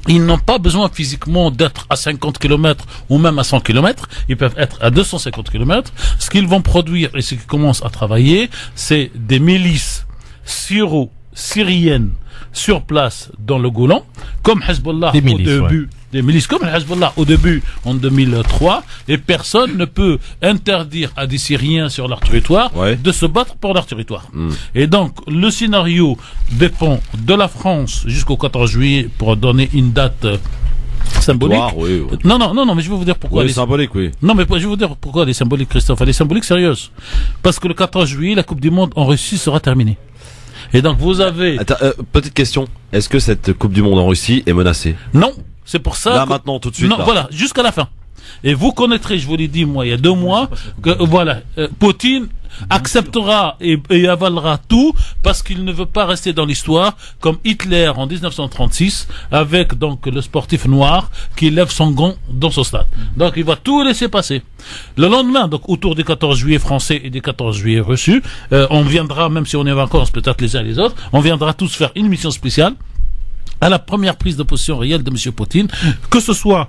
Ils n'ont pas besoin physiquement d'être à 50 km ou même à 100 km. Ils peuvent être à 250 km. Ce qu'ils vont produire et ce qu'ils commencent à travailler, c'est des milices syro-syriennes sur place dans le Golan, comme Hezbollah au début. Des milices comme Hezbollah au début en 2003, et personne ne peut interdire à des Syriens sur leur territoire de se battre pour leur territoire. Et donc le scénario dépend de la France jusqu'au 14 juillet pour donner une date symbolique. Non, mais je vais vous dire pourquoi. Oui, symbolique, oui. Non, mais je vais vous dire pourquoi elle est symbolique, Christophe. Elle est symbolique sérieuse. Parce que le 14 juillet, la Coupe du Monde en Russie sera terminée. Et donc vous avez... Attends, petite question. Est-ce que cette Coupe du Monde en Russie est menacée? Non. C'est pour ça. Là, maintenant, tout de suite. Non, voilà, jusqu'à la fin. Et vous connaîtrez, je vous l'ai dit, moi, il y a 2 mois, que, Poutine acceptera et avalera tout parce qu'il ne veut pas rester dans l'histoire comme Hitler en 1936 avec donc le sportif noir qui lève son gant dans son stade. Donc il va tout laisser passer. Le lendemain, donc autour du 14 juillet français et du 14 juillet reçu, on viendra, même si on est en vacances peut-être les uns et les autres, on viendra tous faire une mission spéciale à la première prise de position réelle de M. Poutine, que ce soit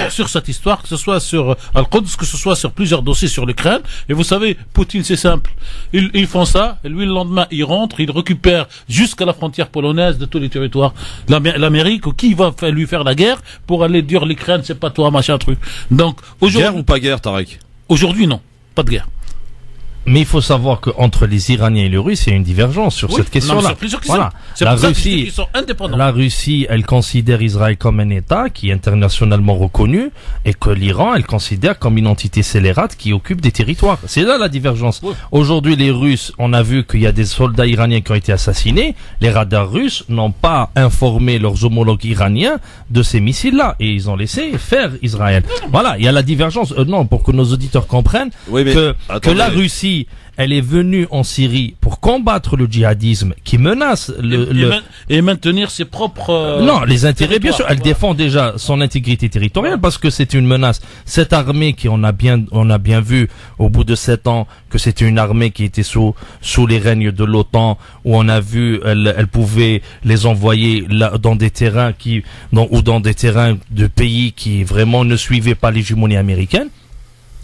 sur cette histoire, que ce soit sur Al-Quds, que ce soit sur plusieurs dossiers sur l'Ukraine. Et vous savez, Poutine, c'est simple. Ils font ça, et lui, le lendemain, il rentre, il récupère jusqu'à la frontière polonaise de tous les territoires. L'Amérique, qui va lui faire la guerre pour aller dire l'Ukraine, c'est pas toi, machin, truc. Donc, aujourd'hui. Guerre ou pas guerre, Tarek? Aujourd'hui, non. Pas de guerre. Mais il faut savoir qu'entre les Iraniens et les Russes, il y a une divergence sur cette question-là. Voilà. C'est pour ça qu'ils sont indépendants. La Russie, elle considère Israël comme un État qui est internationalement reconnu, et que l'Iran, elle considère comme une entité scélérate qui occupe des territoires. C'est là la divergence. Oui. Aujourd'hui, les Russes, on a vu qu'il y a des soldats iraniens qui ont été assassinés. Les radars russes n'ont pas informé leurs homologues iraniens de ces missiles-là, et ils ont laissé faire Israël. Voilà, il y a la divergence. Non, pour que nos auditeurs comprennent que la Russie, elle est venue en Syrie pour combattre le djihadisme qui menace et maintenir ses propres non, les intérêts, bien sûr. Elle défend déjà son intégrité territoriale parce que c'est une menace. Cette armée on a bien vu au bout de 7 ans que c'était une armée qui était sous les règnes de l'OTAN, où on a vu elle pouvait les envoyer dans des terrains ou dans des terrains de pays qui vraiment ne suivaient pas l'hégémonie américaine.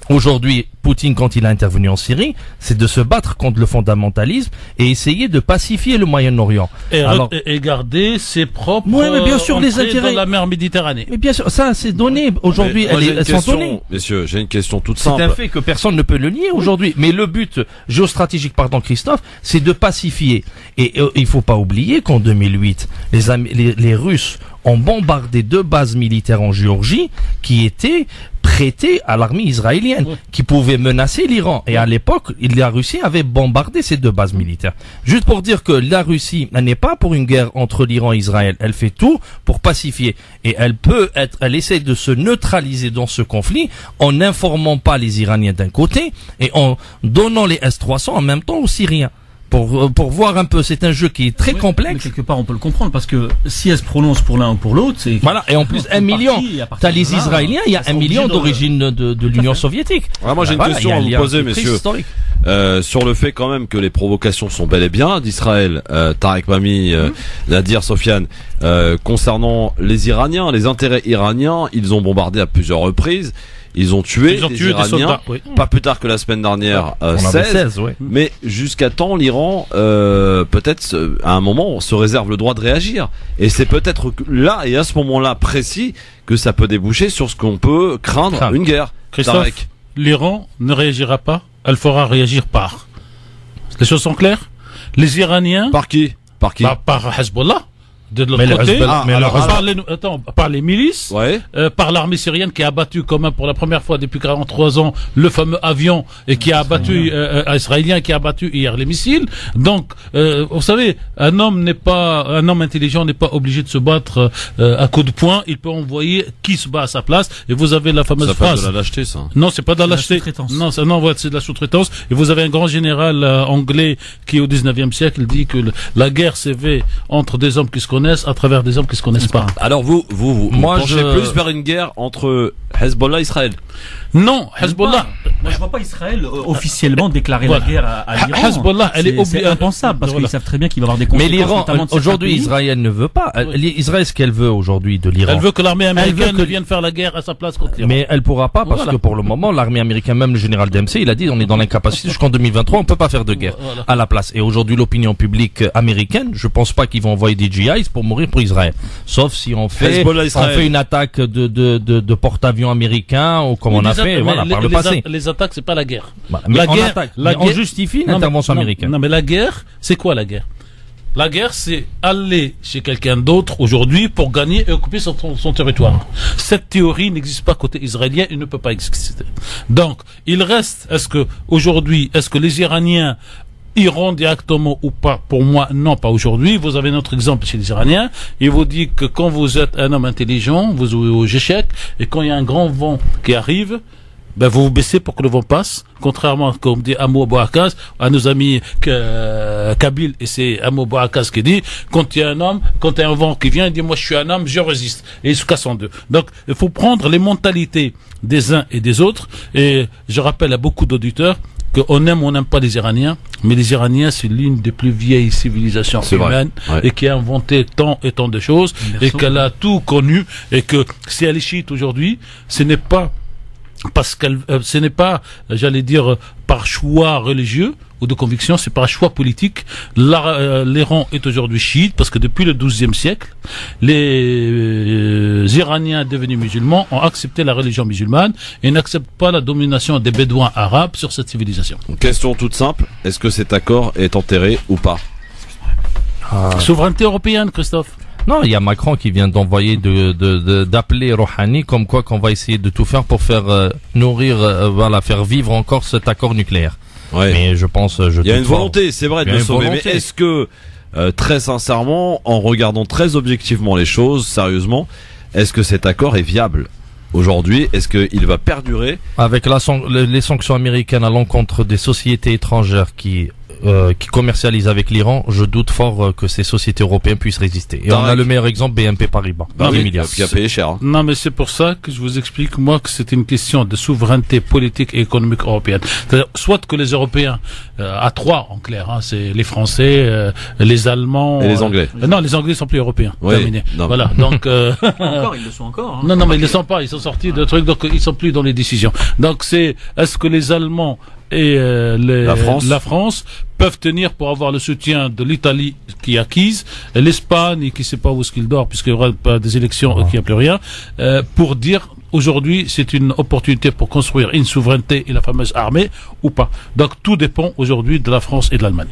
Aujourd'hui, Poutine, quand il a intervenu en Syrie, c'est de se battre contre le fondamentalisme et essayer de pacifier le Moyen-Orient. Et garder ses propres mais bien sûr, les intérêts dans la mer Méditerranée. Mais bien sûr, ça c'est donné aujourd'hui. Elles sont données. Messieurs, j'ai une question toute simple. C'est un fait que personne ne peut le nier aujourd'hui. Mais le but géostratégique, Christophe, c'est de pacifier. Et il faut pas oublier qu'en 2008, les Russes ont bombardé 2 bases militaires en Géorgie qui étaient prêtées à l'armée israélienne, qui pouvaient menacer l'Iran. Et à l'époque, la Russie avait bombardé ces 2 bases militaires. Juste pour dire que la Russie, elle n'est pas pour une guerre entre l'Iran et Israël. Elle fait tout pour pacifier. Et elle essaie de se neutraliser dans ce conflit en n'informant pas les Iraniens d'un côté et en donnant les S-300 en même temps aux Syriens. Pour voir un peu, c'est un jeu qui est très complexe. Mais quelque part, on peut le comprendre parce que si elle se prononce pour l'un ou pour l'autre, c'est voilà. Et en plus, 1 million. T'as les Israéliens, il y a 1 million d'origine de l'Union soviétique. Moi, j'ai une question à vous poser, messieurs. Sur le fait quand même que les provocations sont bel et bien d'Israël, Tarek Mami, Nadir Sofiane, concernant les Iraniens, les intérêts iraniens, ils ont bombardé à plusieurs reprises. Ils ont tué des Iraniens, des soldats, pas plus tard que la semaine dernière, 16, mais jusqu'à temps l'Iran, peut-être à un moment, se réserve le droit de réagir. Et c'est peut-être là et à ce moment-là précis que ça peut déboucher sur ce qu'on peut craindre, une guerre. Christophe, l'Iran ne réagira pas, elle fera réagir par. Les choses sont claires. Les Iraniens. Par qui? Par Hezbollah. De l'autre côté, par les milices, par l'armée syrienne qui a abattu pour la première fois depuis 43 ans le fameux avion et qui a abattu israélien qui a abattu hier les missiles. Donc, vous savez, un homme intelligent n'est pas obligé de se battre à coups de poing. Il peut envoyer qui se bat à sa place. Et vous avez la fameuse phrase. C'est pas de la lâcheté, ça. Non, c'est pas de la lâcheté. Non, c'est de la sous-traitance. Et vous avez un grand général anglais qui au 19e siècle dit que la guerre s'est faite entre des hommes qui se connaissent à travers des hommes qui se connaissent pas. Alors vous penchez plus vers une guerre entre Hezbollah et Israël? Non, Hezbollah. Moi, je vois pas Israël officiellement déclarer la guerre à l'Iran. Hezbollah, c'est impensable parce qu'ils savent très bien qu'il va y avoir des conséquences. Mais l'Iran, aujourd'hui, Israël ne veut pas. Israël, ce qu'elle veut aujourd'hui de l'Iran. Elle veut que l'armée américaine vienne faire la guerre à sa place contre l'Iran. Mais elle pourra pas parce que pour le moment, l'armée américaine, même le général Dempsey, il a dit on est dans l'incapacité jusqu'en 2023, on peut pas faire de guerre à la place. Et aujourd'hui, l'opinion publique américaine, je pense pas qu'ils vont envoyer des GIs pour mourir pour Israël. Sauf si on fait une attaque de porte-avions américains ou comme on a fait par le passé. Les attaques, c'est pas la guerre. On justifie l'intervention américaine. Non, mais la guerre, c'est quoi la guerre? La guerre, c'est aller chez quelqu'un d'autre aujourd'hui pour gagner et occuper son territoire. Cette théorie n'existe pas côté israélien et ne peut pas exister. Donc, il reste, est-ce que les Iraniens iront directement ou pas? Pour moi, non, pas aujourd'hui. Vous avez notre exemple chez les Iraniens. Il vous dit que quand vous êtes un homme intelligent, vous jouez aux échecs, et quand il y a un grand vent qui arrive, vous vous baissez pour que le vent passe, contrairement, comme dit Amo Bouakaz, à nos amis Kabyles, et c'est Amo Bouakaz qui dit, quand il y a un vent qui vient, il dit, moi je suis un homme, je résiste. Et il se casse en deux. Donc, il faut prendre les mentalités des uns et des autres, et je rappelle à beaucoup d'auditeurs, qu'on aime ou on n'aime pas les Iraniens, mais les Iraniens, c'est l'une des plus vieilles civilisations humaines, et qui a inventé tant et tant de choses, et qu'elle a tout connu, et que si elle est chiite aujourd'hui, ce n'est pas j'allais dire, par choix religieux ou de conviction, c'est par choix politique. L'Iran est aujourd'hui chiite parce que depuis le XIIe siècle, les Iraniens devenus musulmans ont accepté la religion musulmane et n'acceptent pas la domination des Bédouins arabes sur cette civilisation. Une question toute simple, est-ce que cet accord est enterré ou pas? Souveraineté européenne, Christophe. Non, il y a Macron qui vient d'envoyer d'appeler Rouhani comme quoi qu'on va essayer de tout faire pour faire faire vivre encore cet accord nucléaire. Mais je pense, il y a une volonté, c'est vrai, de le sauver. Mais est-ce que, très sincèrement, en regardant très objectivement les choses, sérieusement, est-ce que cet accord est viable aujourd'hui? Est-ce qu'il va perdurer? Avec les sanctions américaines à l'encontre des sociétés étrangères qui commercialisent avec l'Iran, je doute fort que ces sociétés européennes puissent résister. Et on a le meilleur exemple, BNP Paribas. Qui a payé cher. Non, mais c'est pour ça que je vous explique, moi, que c'est une question de souveraineté politique et économique européenne. C'est-à-dire, soit que les Européens à trois en clair. Hein, c'est les Français, les Allemands Et les Anglais. Non, les Anglais sont plus européens. Oui, Terminé. non. Voilà. Donc Encore, ils le sont encore. Hein. non, mais ils ne sont pas. Ils sont sortis de trucs, donc ils sont plus dans les décisions. Donc est-ce que les Allemands et la France peuvent tenir pour avoir le soutien de l'Italie qui est acquise, l'Espagne qui ne sait pas où est-ce qu'il dort puisqu'il n'y aura pas des élections, qu'il n'y a plus rien, pour dire aujourd'hui c'est une opportunité pour construire une souveraineté et la fameuse armée ou pas. Donc tout dépend aujourd'hui de la France et de l'Allemagne.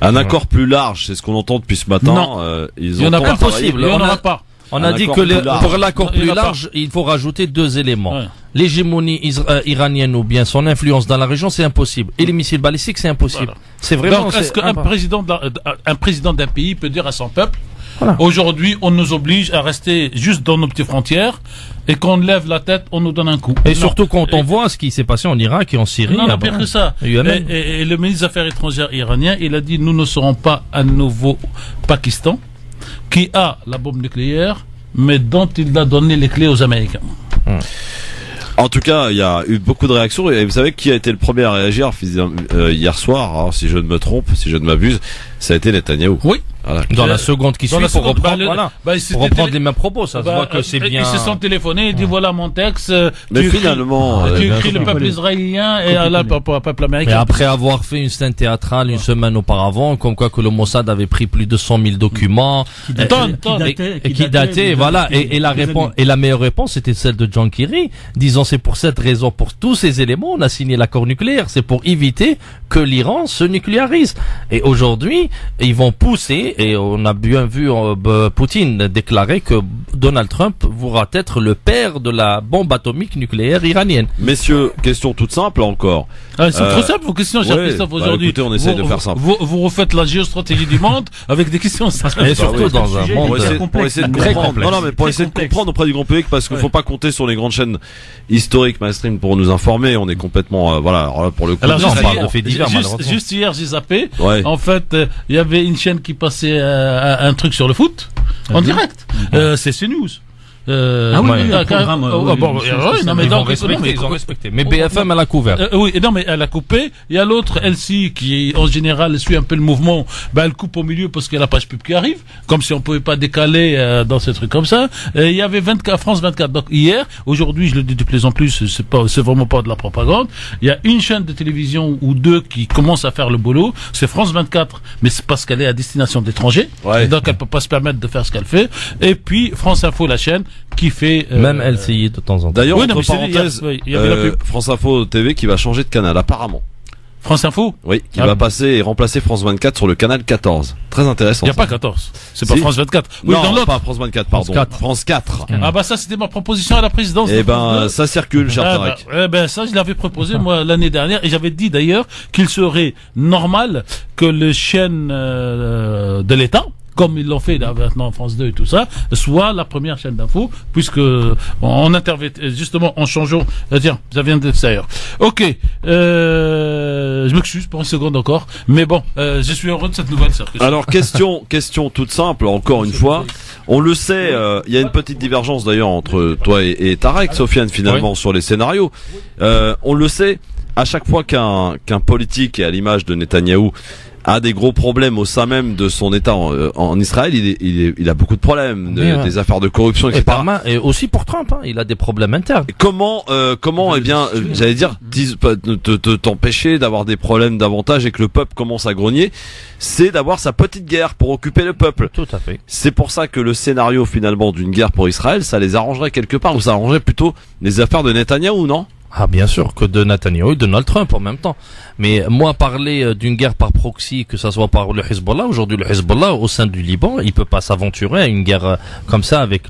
Un accord plus large, c'est ce qu'on entend depuis ce matin. Non. Ils Il n'y en a ont pas travaillé. possible. Il n'y en aura pas. On Un a dit accord que plus large. pour l'accord Il y en plus a pas. large, il faut rajouter deux éléments. Ouais. L'hégémonie iranienne ou bien son influence dans la région, c'est impossible. Et les missiles balistiques, c'est impossible. Voilà. C'est vraiment. Donc, est-ce qu'un président d'un pays peut dire à son peuple, Voilà. aujourd'hui, on nous oblige à rester juste dans nos petites frontières, et qu'on lève la tête, on nous donne un coup. Et Non. surtout quand on voit ce qui s'est passé en Irak et en Syrie. Non, pire que ça. Il y a même- Et le ministre des Affaires étrangères iranien, il a dit, nous ne serons pas un nouveau Pakistan, qui a la bombe nucléaire, mais dont il a donné les clés aux Américains. En tout cas, il y a eu beaucoup de réactions et vous savez qui a été le premier à réagir hier soir, alors, si je ne me trompe, si je ne m'abuse, ça a été Netanyahou. Oui. Voilà. Dans la seconde qui Dans suit, la pour seconde, reprendre, voilà, il s'était pour reprendre les mêmes propos, ça se voit que c'est bien. Ils se sont téléphonés, il dit voilà mon texte. Mais tu écris- finalement, tu bien écris sûr. le peuple israélien et là pour le peuple Mais américain. après avoir fait une scène théâtrale une semaine auparavant, comme quoi que le Mossad avait pris plus de 100 000 documents, qui dataient, voilà, et la réponse, et la meilleure réponse c'était celle de John Kerry, disant c'est pour cette raison, pour tous ces éléments, on a signé l'accord nucléaire, c'est pour éviter que l'Iran se nucléarise. Et aujourd'hui, ils vont pousser, et on a bien vu Poutine déclarer que Donald Trump pourra être le père de la bombe atomique nucléaire iranienne. Messieurs, question toute simple encore. C'est trop simple vos questions, cher ouais, Christophe, bah, aujourd'hui. écoutez, on essaye de faire simple. Vous refaites la géostratégie du monde avec des questions simples. Et surtout dans un monde Pour essayer de très comprendre. complexe. Non, mais pour essayer de complexe. comprendre auprès du grand public, parce qu'il faut pas compter sur les grandes chaînes historiques mainstream pour nous informer. On est complètement, voilà, alors là, pour le coup. Alors, Non, on juste parle hier- de faits divers, malheureusement. juste hier, j'ai zappé. Ouais. En fait, il y avait une chaîne qui passait un truc sur le foot en direct. C'est CNews. Ah oui, oui, le programme, oui, bon, oui, non, mais Ils ont donc, respecté, non, mais- ils ont respecté. Mais BFM, elle a couvert. oui, non, mais elle a coupé. Il y a l'autre, Elsie, qui en général suit un peu le mouvement. Ben, elle coupe au milieu parce qu'il y a la page pub qui arrive, comme si on pouvait pas décaler dans ces trucs comme ça. Et il y avait 24, France 24. Donc hier, aujourd'hui, je le dis de plus en plus, c'est vraiment pas de la propagande. Il y a une chaîne de télévision ou deux qui commencent à faire le boulot. C'est France 24, mais c'est parce qu'elle est à destination d'étrangers. Ouais. Donc elle peut pas se permettre de faire ce qu'elle fait. Et puis France Info, la chaîne qui fait Même LCI de temps en temps. D'ailleurs, Oui, non, entre mais c'est- parenthèses, il y avait la pub. France Info TV qui va changer de canal, apparemment. France Info. Oui, qui Ah. va passer et remplacer France 24 sur le canal 14. Très intéressant. Il n'y a ça. pas 14. C'est pas Si. France 24. Oui, Non, dans l'autre. pas France 24, pardon. 4. France 4. Ah bah ça c'était ma proposition à la présidence. Eh de France ben, 2. ça circule, cher Ah Tarek. bah, ça je l'avais proposé moi l'année dernière et j'avais dit d'ailleurs qu'il serait normal que les chaînes de l'État, comme ils l'ont fait là, maintenant France 2 et tout ça, soit la première chaîne d'info, puisque on intervient justement en changeant. Tiens, ça vient d'extérieur. Ok, je m'excuse pour une seconde encore, mais bon, je suis heureux de cette nouvelle circuit. Alors, question toute simple, encore une fois. On le sait, il y a une petite divergence d'ailleurs entre toi et Tarek, Sofiane, finalement, sur les scénarios. On le sait, à chaque fois qu'un politique, et à l'image de Netanyahou, a des gros problèmes au sein même de son État en Israël, il a beaucoup de problèmes, des affaires de corruption, etc. Et aussi pour Trump, hein, il a des problèmes internes. Comment, eh bien, j'allais dire, t'empêcher d'avoir des problèmes davantage et que le peuple commence à grogner, c'est d'avoir sa petite guerre pour occuper le peuple. Tout à fait. C'est pour ça que le scénario finalement d'une guerre pour Israël, ça les arrangerait quelque part, ou ça arrangerait plutôt les affaires de Netanyahou, non? Ah, bien sûr, que de Netanyahu et de Donald Trump en même temps. Mais moi, parler d'une guerre par proxy, que ça soit par le Hezbollah, aujourd'hui le Hezbollah, au sein du Liban, il peut pas s'aventurer à une guerre comme ça avec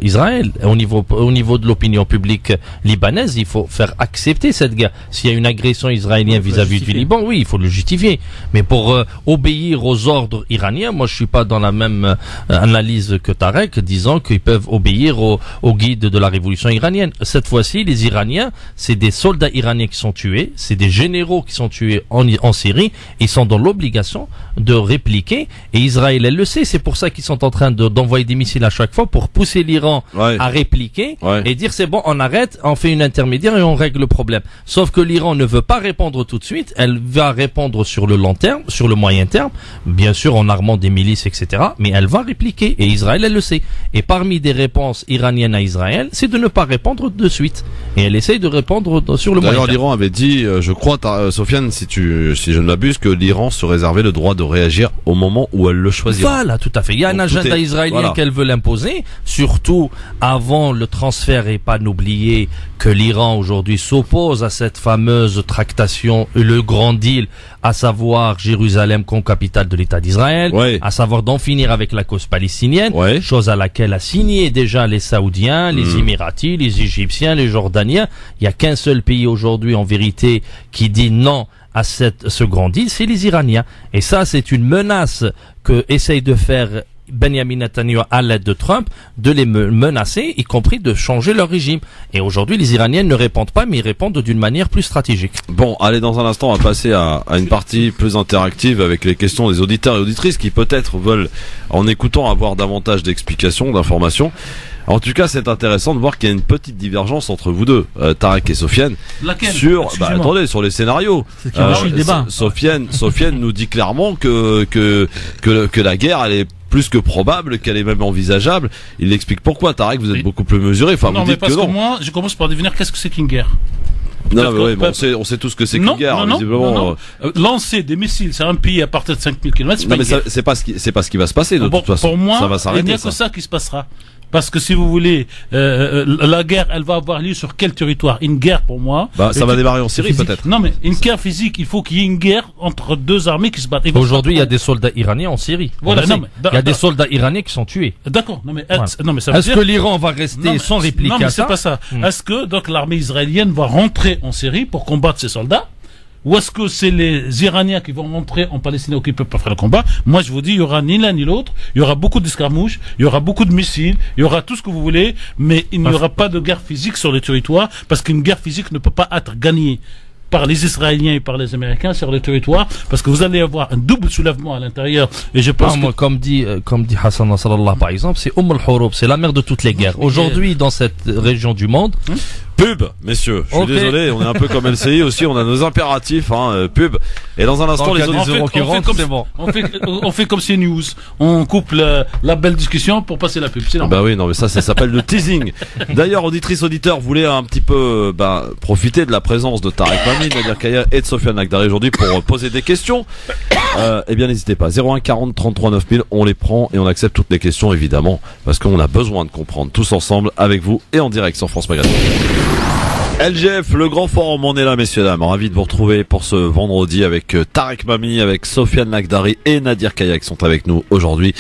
Israël. Au niveau de l'opinion publique libanaise, il faut faire accepter cette guerre. S'il y a une agression israélienne vis-à-vis du Liban, oui, il faut le justifier. Mais pour obéir aux ordres iraniens, moi je suis pas dans la même analyse que Tarek, disant qu'ils peuvent obéir au guide de la révolution iranienne. Cette fois-ci, les Iraniens, c'est des soldats iraniens qui sont tués, c'est des généraux qui sont tués en Syrie. Ils sont dans l'obligation de répliquer, et Israël, elle le sait. C'est pour ça qu'ils sont en train d'envoyer des missiles à chaque fois pour pousser l'Iran à répliquer et dire c'est bon, on arrête, on fait une intermédiaire et on règle le problème. Sauf que l'Iran ne veut pas répondre tout de suite. Elle va répondre sur le long terme, sur le moyen terme, bien sûr en armant des milices, etc. Mais elle va répliquer, et Israël, elle le sait. Et parmi des réponses iraniennes à Israël, c'est de ne pas répondre de suite. Et elle essaye de répondre sur le moyen terme. D'ailleurs, l'Iran avait dit, je crois, Sofiane, si je ne m'abuse, que l'Iran se réservait le droit de réagir au moment où elle le choisira. Voilà, tout à fait. Il y a un agenda israélien qu'elle veut l'imposer, surtout avant le transfert. Et pas n'oublier que l'Iran aujourd'hui s'oppose à cette fameuse tractation, le grand deal, à savoir Jérusalem comme capitale de l'État d'Israël, à savoir d'en finir avec la cause palestinienne, chose à laquelle a signé déjà les Saoudiens, les Émiratis, les Égyptiens, les Jordaniens. Il n'y a qu'un seul pays aujourd'hui en vérité qui dit non à ce grand deal, c'est les Iraniens. Et ça, c'est une menace que essaye de faire Benjamin Netanyahu à l'aide de Trump, de les menacer, y compris de changer leur régime. Et aujourd'hui, les Iraniens ne répondent pas, mais ils répondent d'une manière plus stratégique. Bon, allez, dans un instant, on va passer à une partie plus interactive avec les questions des auditeurs et auditrices qui peut-être veulent, en écoutant, avoir davantage d'explications, d'informations. En tout cas, c'est intéressant de voir qu'il y a une petite divergence entre vous deux, Tarek et Sofiane. Laquelle? Sur, attendez, sur les scénarios. Sofiane nous dit clairement que la guerre, elle est plus que probable, qu'elle est même envisageable. Il explique pourquoi. Tarek, vous êtes beaucoup plus mesuré. Enfin, non, vous mais dites parce que non. que moi, je commence par deviner qu'est-ce que c'est qu'une guerre. Non, mais bon, on sait tous ce que c'est qu'une guerre, visiblement. Lancer des missiles sur un pays à partir de 5000 km, c'est pas une guerre. C'est pas ce qui va se passer, de toute façon. Pour moi, ça va s'arrêter, il n'y a que ça qui se passera. Parce que si vous voulez, la guerre, elle va avoir lieu sur quel territoire? Une guerre, pour moi. Ça va démarrer en Syrie, peut-être. Non, mais une guerre physique, il faut qu'il y ait une guerre entre deux armées qui se battent. Aujourd'hui, il y a des soldats iraniens en Syrie. Voilà, il y a des soldats iraniens qui sont tués. D'accord. Non, mais, ça est-ce que l'Iran va rester sans réplique? Non, mais c'est pas ça. Est-ce que, donc, l'armée israélienne va rentrer en Syrie pour combattre ses soldats? Ou est-ce que c'est les Iraniens qui vont rentrer en Palestine ou qui peuvent pas faire le combat? Moi, je vous dis, il y aura ni l'un ni l'autre. Il y aura beaucoup d'escarmouches, il y aura beaucoup de missiles, il y aura tout ce que vous voulez, mais il n'y aura pas de guerre physique sur le territoire, parce qu'une guerre physique ne peut pas être gagnée par les Israéliens et par les Américains sur le territoire, parce que vous allez avoir un double soulèvement à l'intérieur. Et je pense moi, comme dit Hassan Nasrallah, par exemple, c'est al-Hurub, c'est la mère de toutes les guerres. Aujourd'hui, dans cette région du monde, pub, messieurs. Je suis désolé, on est un peu comme LCI aussi, on a nos impératifs, pub. Et dans un instant, les auditeurs qui rentrent, c'est bon. On fait comme CNews. On coupe la belle discussion pour passer la pub. C'est normal. Bah oui, non, mais ça s'appelle le teasing. D'ailleurs, auditrices, auditeurs, vous voulez un petit peu, profiter de la présence de Tarek Mami, Nadir Kaya et de Sofiane Nagdari aujourd'hui pour poser des questions. Eh bien, n'hésitez pas. 01 40 33 9000, on les prend et on accepte toutes les questions, évidemment, parce qu'on a besoin de comprendre tous ensemble avec vous et en direct sur France Magazine. LGF, le grand forum, on est là, messieurs, dames. Ravi de vous retrouver pour ce vendredi avec Tarek Mami, avec Sofiane Nagdari et Nadir Kaya qui sont avec nous aujourd'hui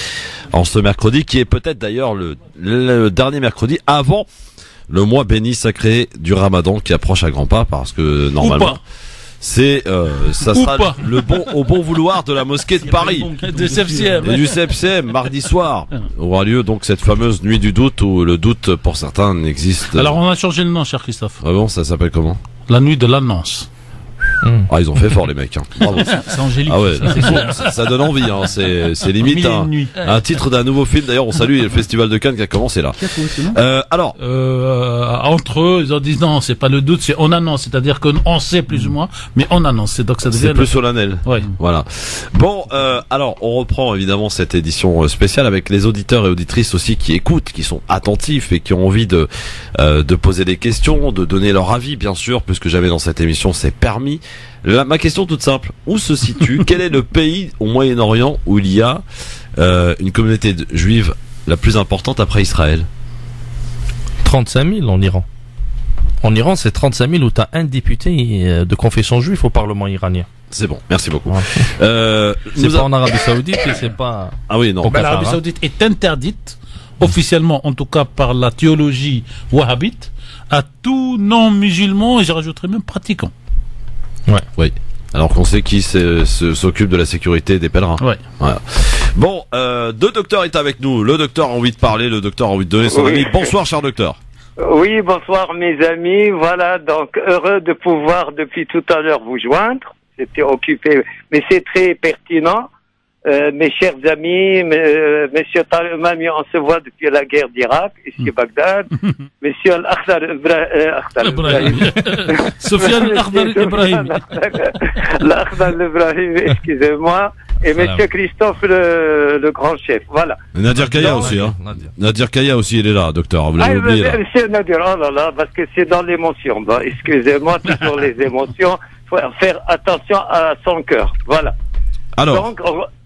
en ce mercredi, qui est peut-être d'ailleurs le dernier mercredi avant le mois béni sacré du Ramadan qui approche à grands pas, parce que normalement c'est ça sera au bon vouloir de la mosquée de Paris et du CFCM mardi soir aura lieu donc cette fameuse nuit du doute, où le doute pour certains n'existe. Alors on a changé le nom, cher Christophe. Ah bon, ça s'appelle comment? La nuit de l'annonce. Ah, ils ont fait fort, les mecs, hein. Bravo. C'est angélique. Ah ouais, ça donne envie, hein. C'est limite un titre d'un nouveau film. D'ailleurs, on salue le Festival de Cannes qui a commencé là. Entre eux, ils ont dit non, c'est pas le doute, c'est on annonce. C'est-à-dire qu'on sait plus ou moins, mais on annonce. Donc ça devient. C'est plus solennel. Oui. Voilà. Bon, alors, on reprend évidemment cette édition spéciale avec les auditeurs et auditrices aussi qui écoutent, qui sont attentifs et qui ont envie de poser des questions, de donner leur avis, bien sûr, puisque jamais dans cette émission c'est permis. Ma question toute simple, où se situe, quel est le pays au Moyen-Orient où il y a une communauté juive la plus importante après Israël? 35 000 en Iran. En Iran, c'est 35 000 où tu as un député de confession juive au Parlement iranien. C'est bon, merci beaucoup. C'est pas en Arabie Saoudite et c'est pas... Ah oui, non. L'Arabie Saoudite est interdite, officiellement en tout cas par la théologie wahhabite, à tout non-musulman, et je rajouterais même pratiquant. Ouais. Oui. Alors qu'on sait qui s'occupe de la sécurité des pèlerins. Ouais. Voilà. Bon, deux docteurs est avec nous. Le docteur a envie de parler, le docteur a envie de donner son avis. Bonsoir, cher docteur. Oui, bonsoir mes amis. Voilà, donc heureux de pouvoir depuis tout à l'heure vous joindre. J'étais occupé, mais c'est très pertinent. Mes chers amis, Monsieur Tariq Mami, on se voit depuis la guerre d'Irak, ici Bagdad. Monsieur Al-Akhdar Ibrahim. Sofiane Al-Akhdar Ibrahim. L'Akhdar Ibrahim, excusez-moi. Et Monsieur Christophe, le grand chef. Voilà. Nadir Kaya aussi, hein. Nadir Kaya aussi, il est là, docteur. Vous l'avez oublié, là. Monsieur Nadir, oh là là, parce que c'est dans l'émotion. Bon, excusez-moi, toujours les émotions. Faut faire attention à son cœur. Voilà. Alors. Donc,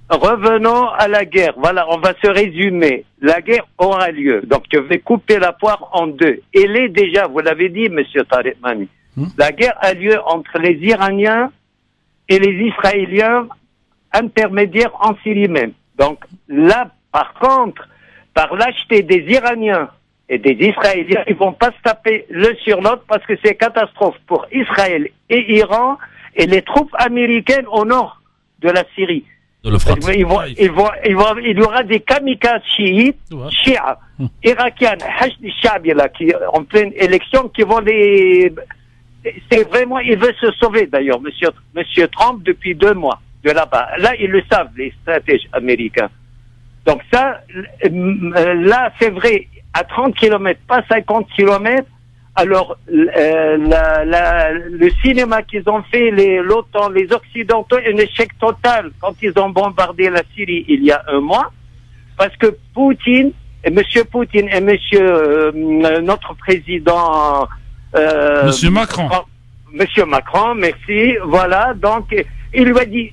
revenons à la guerre. Voilà, on va se résumer. La guerre aura lieu. Donc, je vais couper la poire en deux. Elle est déjà, vous l'avez dit, Monsieur Tariq Mami. La guerre a lieu entre les Iraniens et les Israéliens intermédiaires en Syrie même. Donc, là, par contre, par lâcheté des Iraniens et des Israéliens, ils vont pas se taper l'un sur l'autre parce que c'est catastrophe pour Israël et Iran et les troupes américaines au nord de la Syrie. Il y aura des kamikazes chiites, chiites, irakiens, là, qui, en pleine élection, qui vont c'est vraiment, il veut se sauver d'ailleurs, monsieur Trump, depuis 2 mois, de là-bas. Là, ils le savent, les stratèges américains. Donc ça, là, c'est vrai, à 30 km, pas 50 km, alors, le cinéma qu'ils ont fait, l'OTAN, les Occidentaux, un échec total quand ils ont bombardé la Syrie il y a 1 mois, parce que Poutine et Monsieur notre président, Monsieur Macron. Monsieur Macron, merci. Voilà, donc il lui a dit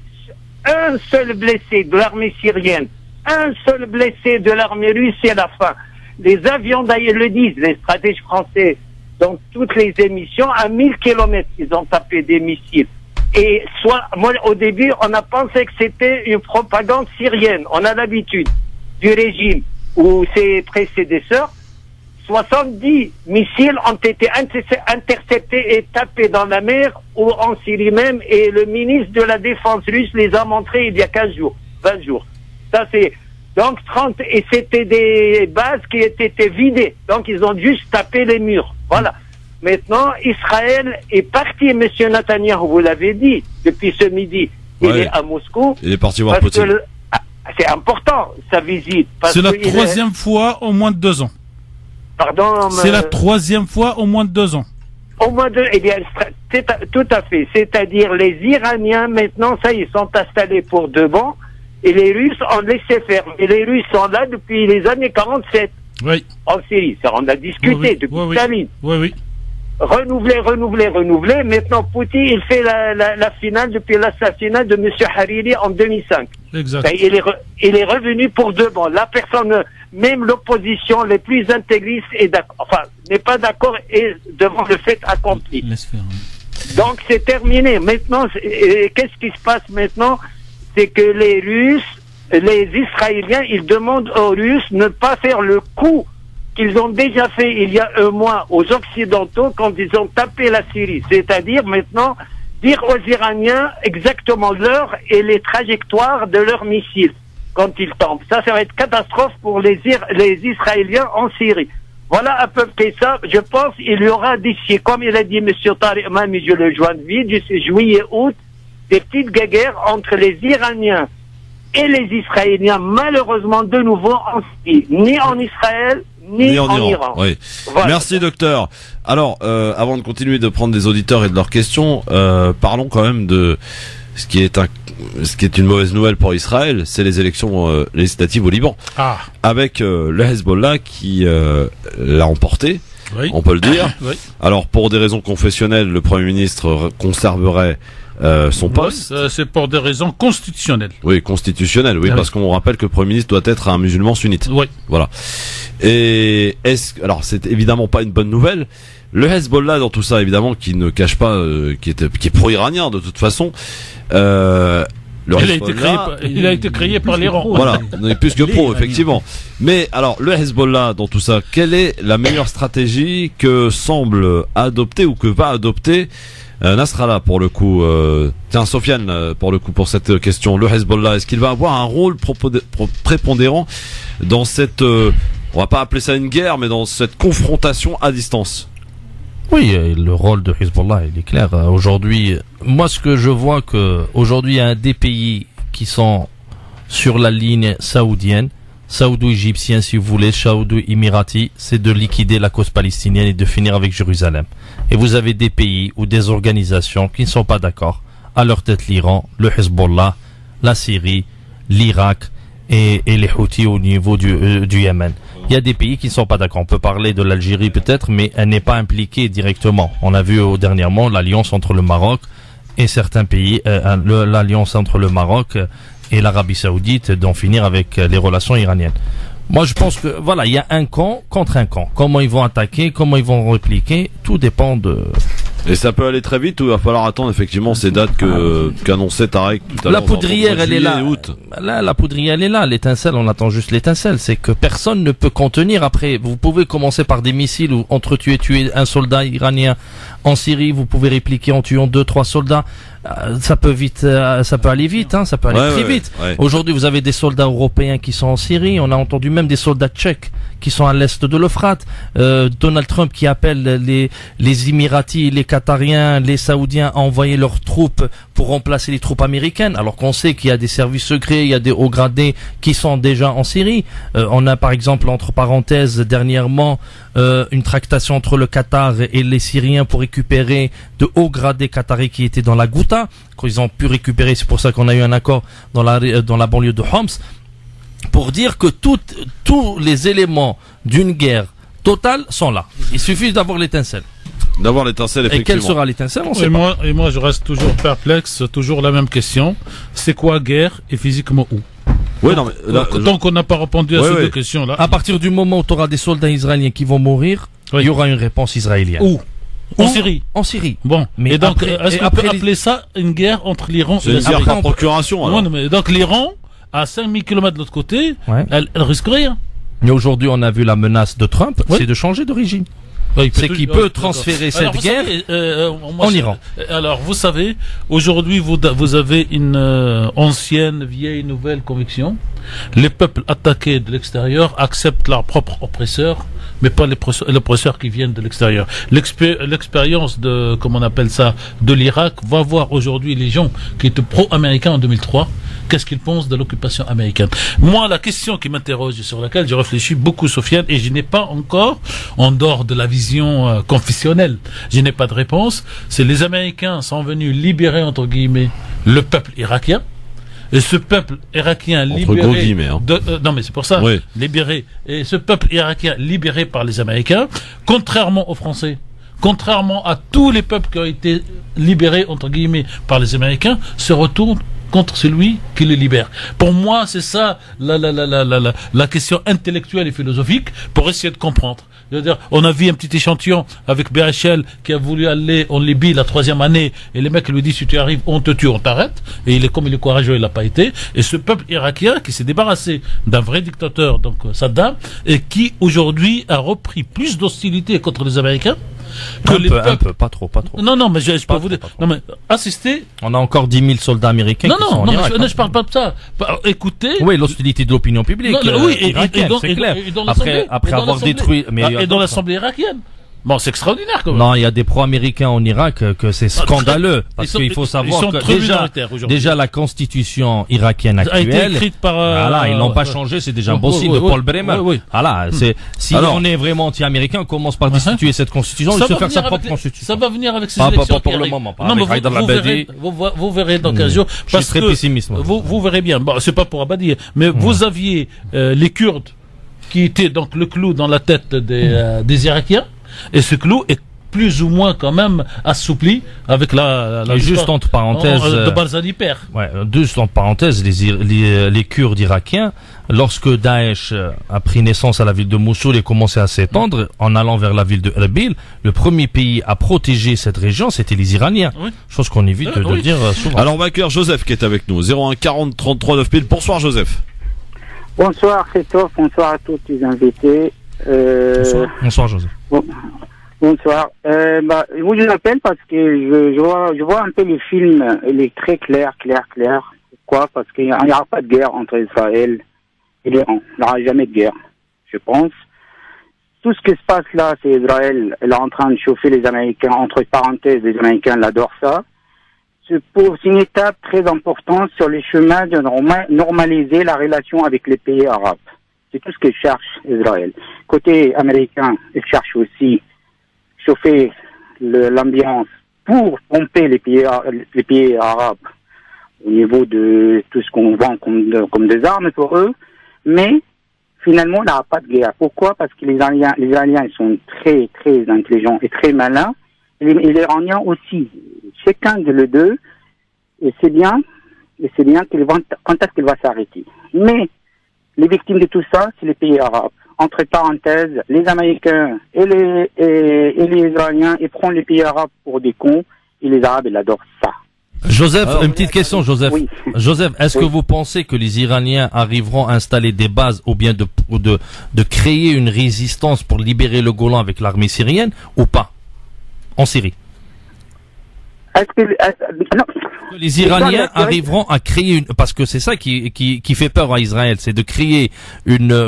un seul blessé de l'armée syrienne, un seul blessé de l'armée russe, c'est la fin. Les avions, d'ailleurs, le disent, les stratèges français. Dans toutes les émissions, à 1000 km, ils ont tapé des missiles. Et moi, au début, on a pensé que c'était une propagande syrienne. On a l'habitude du régime ou ses prédécesseurs. 70 missiles ont été interceptés et tapés dans la mer ou en Syrie même. Et le ministre de la Défense russe les a montrés il y a 15 jours, 20 jours. Ça, c'est... Donc, 30, et c'était des bases qui étaient vidées. Donc, ils ont juste tapé les murs. Voilà. Maintenant, Israël est parti, Monsieur Netanyahou, vous l'avez dit, depuis ce midi. Il est à Moscou. Il est parti voir Poutine. C'est important, sa visite. C'est la 3e fois en moins de 2 ans. Pardon? C'est la 3e fois en moins de 2 ans. Au moins de, eh bien, tout à fait. C'est-à-dire, les Iraniens, maintenant, ça, ils sont installés pour de bon. Et les Russes ont laissé faire. Et les Russes sont là depuis les années 47. Oui. En Syrie. Ça, on a discuté depuis Staline. Oui. Renouveler. Maintenant, Poutine, il fait la finale depuis la finale de M. Hariri en 2005. Exact. Il est revenu pour de bon. La personne, même l'opposition, les plus intégristes, n'est pas d'accord et devant le fait accompli. Laisse faire. Donc, c'est terminé. Maintenant, qu'est-ce qui se passe maintenant? C'est que les Russes, les Israéliens, ils demandent aux Russes de ne pas faire le coup qu'ils ont déjà fait il y a 1 mois aux Occidentaux quand ils ont tapé la Syrie. C'est-à-dire maintenant dire aux Iraniens exactement l'heure et les trajectoires de leurs missiles quand ils tombent. Ça va être catastrophe pour les Israéliens en Syrie. Voilà à peu près ça. Je pense qu'il y aura d'ici, comme il a dit M. Tariq Mami, je le joins vite, juillet-août, des petites guerres entre les Iraniens et les Israéliens, malheureusement de nouveau en Syrie, ni en Israël, ni en Iran. Oui. Voilà. Merci docteur. Alors, avant de continuer de prendre des auditeurs et de leurs questions, parlons quand même de ce qui est une mauvaise nouvelle pour Israël, c'est les élections législatives au Liban. Avec le Hezbollah qui l'a emporté. Oui. On peut le dire. Oui. Alors, pour des raisons confessionnelles, le Premier ministre conserverait son poste. C'est pour des raisons constitutionnelles. Oui, constitutionnelles, oui, parce qu'on rappelle que le Premier ministre doit être un musulman sunnite. Oui. Voilà. Et alors, c'est évidemment pas une bonne nouvelle. Le Hezbollah dans tout ça, évidemment, qui ne cache pas, qui est pro-iranien de toute façon. Il a été créé par l'Iran. Voilà, on est plus que pro, effectivement. Mais alors, le Hezbollah dans tout ça, quelle est la meilleure stratégie que semble adopter ou que va adopter Nasrallah pour le coup? Tiens, Sofiane, pour le coup, pour cette question, le Hezbollah, est-ce qu'il va avoir un rôle prépondérant dans cette, on on va pas appeler ça une guerre, mais dans cette confrontation à distance. Oui, le rôle de Hezbollah, il est clair. Aujourd'hui, moi, ce que je vois que aujourd'hui, il y a des pays qui sont sur la ligne saoudienne, saoudo-égyptien, si vous voulez, saoudo-émirati, c'est de liquider la cause palestinienne et de finir avec Jérusalem. Et vous avez des pays ou des organisations qui ne sont pas d'accord. À leur tête, l'Iran, le Hezbollah, la Syrie, l'Irak et les Houthis au niveau du Yémen. Il y a des pays qui ne sont pas d'accord. On peut parler de l'Algérie peut-être, mais elle n'est pas impliquée directement. On a vu dernièrement l'alliance entre le Maroc et certains pays, l'alliance entre le Maroc et l'Arabie Saoudite, d'en finir avec les relations iraniennes. Moi, je pense que, voilà, il y a un camp contre un camp. Comment ils vont attaquer, comment ils vont répliquer, tout dépend de... Et ça peut aller très vite ou il va falloir attendre effectivement ces dates qu'annonçait Tarek tout à l'heure. La poudrière, elle est là. Août. Là, la poudrière, elle est là. L'étincelle, on attend juste l'étincelle. C'est que personne ne peut contenir. Après, vous pouvez commencer par des missiles ou tuer un soldat iranien en Syrie. Vous pouvez répliquer en tuant 2-3 soldats. Ça peut aller vite, hein. Ça peut aller très vite. Ouais. Aujourd'hui, vous avez des soldats européens qui sont en Syrie. On a entendu même des soldats tchèques qui sont à l'est de l'Euphrate. Donald Trump qui appelle les Émiratis, les Qatariens, les Saoudiens à envoyer leurs troupes pour remplacer les troupes américaines, alors qu'on sait qu'il y a des services secrets, il y a des hauts gradés qui sont déjà en Syrie. On a par exemple, entre parenthèses, dernièrement, une tractation entre le Qatar et les Syriens pour récupérer de hauts gradés qataris qui étaient dans la Ghouta, qu'ils ont pu récupérer. C'est pour ça qu'on a eu un accord dans la banlieue de Homs, pour dire que tous les éléments d'une guerre totale sont là. Il suffit d'avoir l'étincelle. D'avoir l'étincelle, effectivement. Et quelle sera l'étincelle, on sait pas. Et moi, je reste toujours perplexe, toujours la même question. C'est quoi guerre et physiquement où? Oui, non, mais là, tant qu'on n'a pas répondu à ces deux questions-là. À partir du moment où tu auras des soldats israéliens qui vont mourir, il y aura une réponse israélienne. Où? En Syrie. En Syrie. Bon. Mais et donc, est-ce qu'on peut appeler ça une guerre entre l'Iran et la Syrie? C'est une guerre par procuration, alors. Non, mais donc l'Iran, à 5000 km de l'autre côté, elle risque rien. Mais aujourd'hui, on a vu la menace de Trump, c'est de changer de régime. C'est qu'il peut transférer cette guerre en Iran. Alors, vous savez, aujourd'hui, vous avez une ancienne, vieille, nouvelle conviction. Les peuples attaqués de l'extérieur acceptent leurs propres oppresseurs, mais pas les oppresseurs qui viennent de l'extérieur. L'expérience de, comment on appelle ça, de l'Irak va voir aujourd'hui les gens qui étaient pro-américains en 2003. Qu'est-ce qu'ils pensent de l'occupation américaine? Moi, la question qui m'interroge, sur laquelle je réfléchis beaucoup, Sofiane, et je n'ai pas encore, en dehors de la vision confessionnelle, je n'ai pas de réponse, c'est les Américains sont venus libérer, entre guillemets, le peuple irakien. Et ce peuple irakien libéré, non mais c'est pour ça, libéré, et ce peuple irakien libéré par les Américains, contrairement aux Français, contrairement à tous les peuples qui ont été libérés, entre guillemets, par les Américains, se retournent contre celui qui le libère. Pour moi, c'est ça la question intellectuelle et philosophique pour essayer de comprendre. C'est-à-dire, on a vu un petit échantillon avec BHL qui a voulu aller en Libye la 3e année et les mecs lui disent si tu arrives, on te tue, on t'arrête. Et comme il est courageux, il l'a pas été. Et ce peuple irakien qui s'est débarrassé d'un vrai dictateur, donc Saddam, et qui aujourd'hui a repris plus d'hostilité contre les Américains que un peu, pas trop. Non, mais je peux vous dire, non, mais assister. On a encore 10 000 soldats américains qui sont en Irak. Non, je parle pas de ça. Écoutez. Oui, l'hostilité de l'opinion publique. C'est clair. Après avoir détruit, et dans l'Assemblée irakienne. Bon, c'est extraordinaire quand même. Non, il y a des pro-américains en Irak que c'est scandaleux. Parce qu'il faut savoir que déjà la constitution irakienne actuelle a été écrite par voilà, ils l'ont pas changé, c'est déjà un bon signe de Paul Bremer. Voilà, si on est vraiment anti-américain, on commence par destituer cette constitution et se faire sa propre constitution. Ça va venir avec ces élections. Pas pour le moment. Non, mais vous verrez dans 15 jours. Je suis très pessimiste. Vous verrez bien. Bon, c'est pas pour Abadi, mais vous aviez les Kurdes qui étaient donc le clou dans la tête des Irakiens. Et ce clou est plus ou moins quand même assoupli avec la juste entre parenthèses de Barzani père. Juste entre parenthèses, les Kurdes irakiens, lorsque Daesh a pris naissance à la ville de Mossoul et commencé à s'étendre en allant vers la ville de Erbil, le premier pays à protéger cette région, c'était les Iraniens. Chose qu'on évite de dire souvent. Alors on va accueillir Joseph qui est avec nous. 01 40 33 9000. Bonsoir Joseph. Bonsoir Christophe, bonsoir à tous les invités. Bonsoir Joseph. Bonsoir. Je vous appelle parce que je vois un peu le film, il est très clair. Pourquoi? Parce qu'il n'y aura pas de guerre entre Israël et l'Iran. Il n'y aura jamais de guerre, je pense. tout ce qui se passe là, c'est Israël, elle est en train de chauffer les Américains, entre parenthèses, les Américains l'adorent ça. C'est une étape très importante sur les chemins de normaliser la relation avec les pays arabes. C'est tout ce que cherche Israël. Côté américain, il cherche aussi chauffer l'ambiance pour pomper les pays arabes au niveau de tout ce qu'on vend comme des armes pour eux. Mais finalement, il n'y aura pas de guerre. Pourquoi? Parce que les Iraniens ils sont très, très intelligents et très malins. Et les Iraniens aussi. Chacun de les deux. Et c'est bien quand est-ce qu'il va s'arrêter. Mais les victimes de tout ça, c'est les pays arabes. Entre parenthèses, les Américains et les Iraniens, ils prennent les pays arabes pour des cons, et les Arabes, ils adorent ça. Joseph, une petite question, Joseph. Oui. Joseph, est-ce que vous pensez que les Iraniens arriveront à installer des bases ou bien de créer une résistance pour libérer le Golan avec l'armée syrienne ou pas? En Syrie? Non. Les Iraniens arriveront à créer parce que c'est ça qui fait peur à Israël, c'est de créer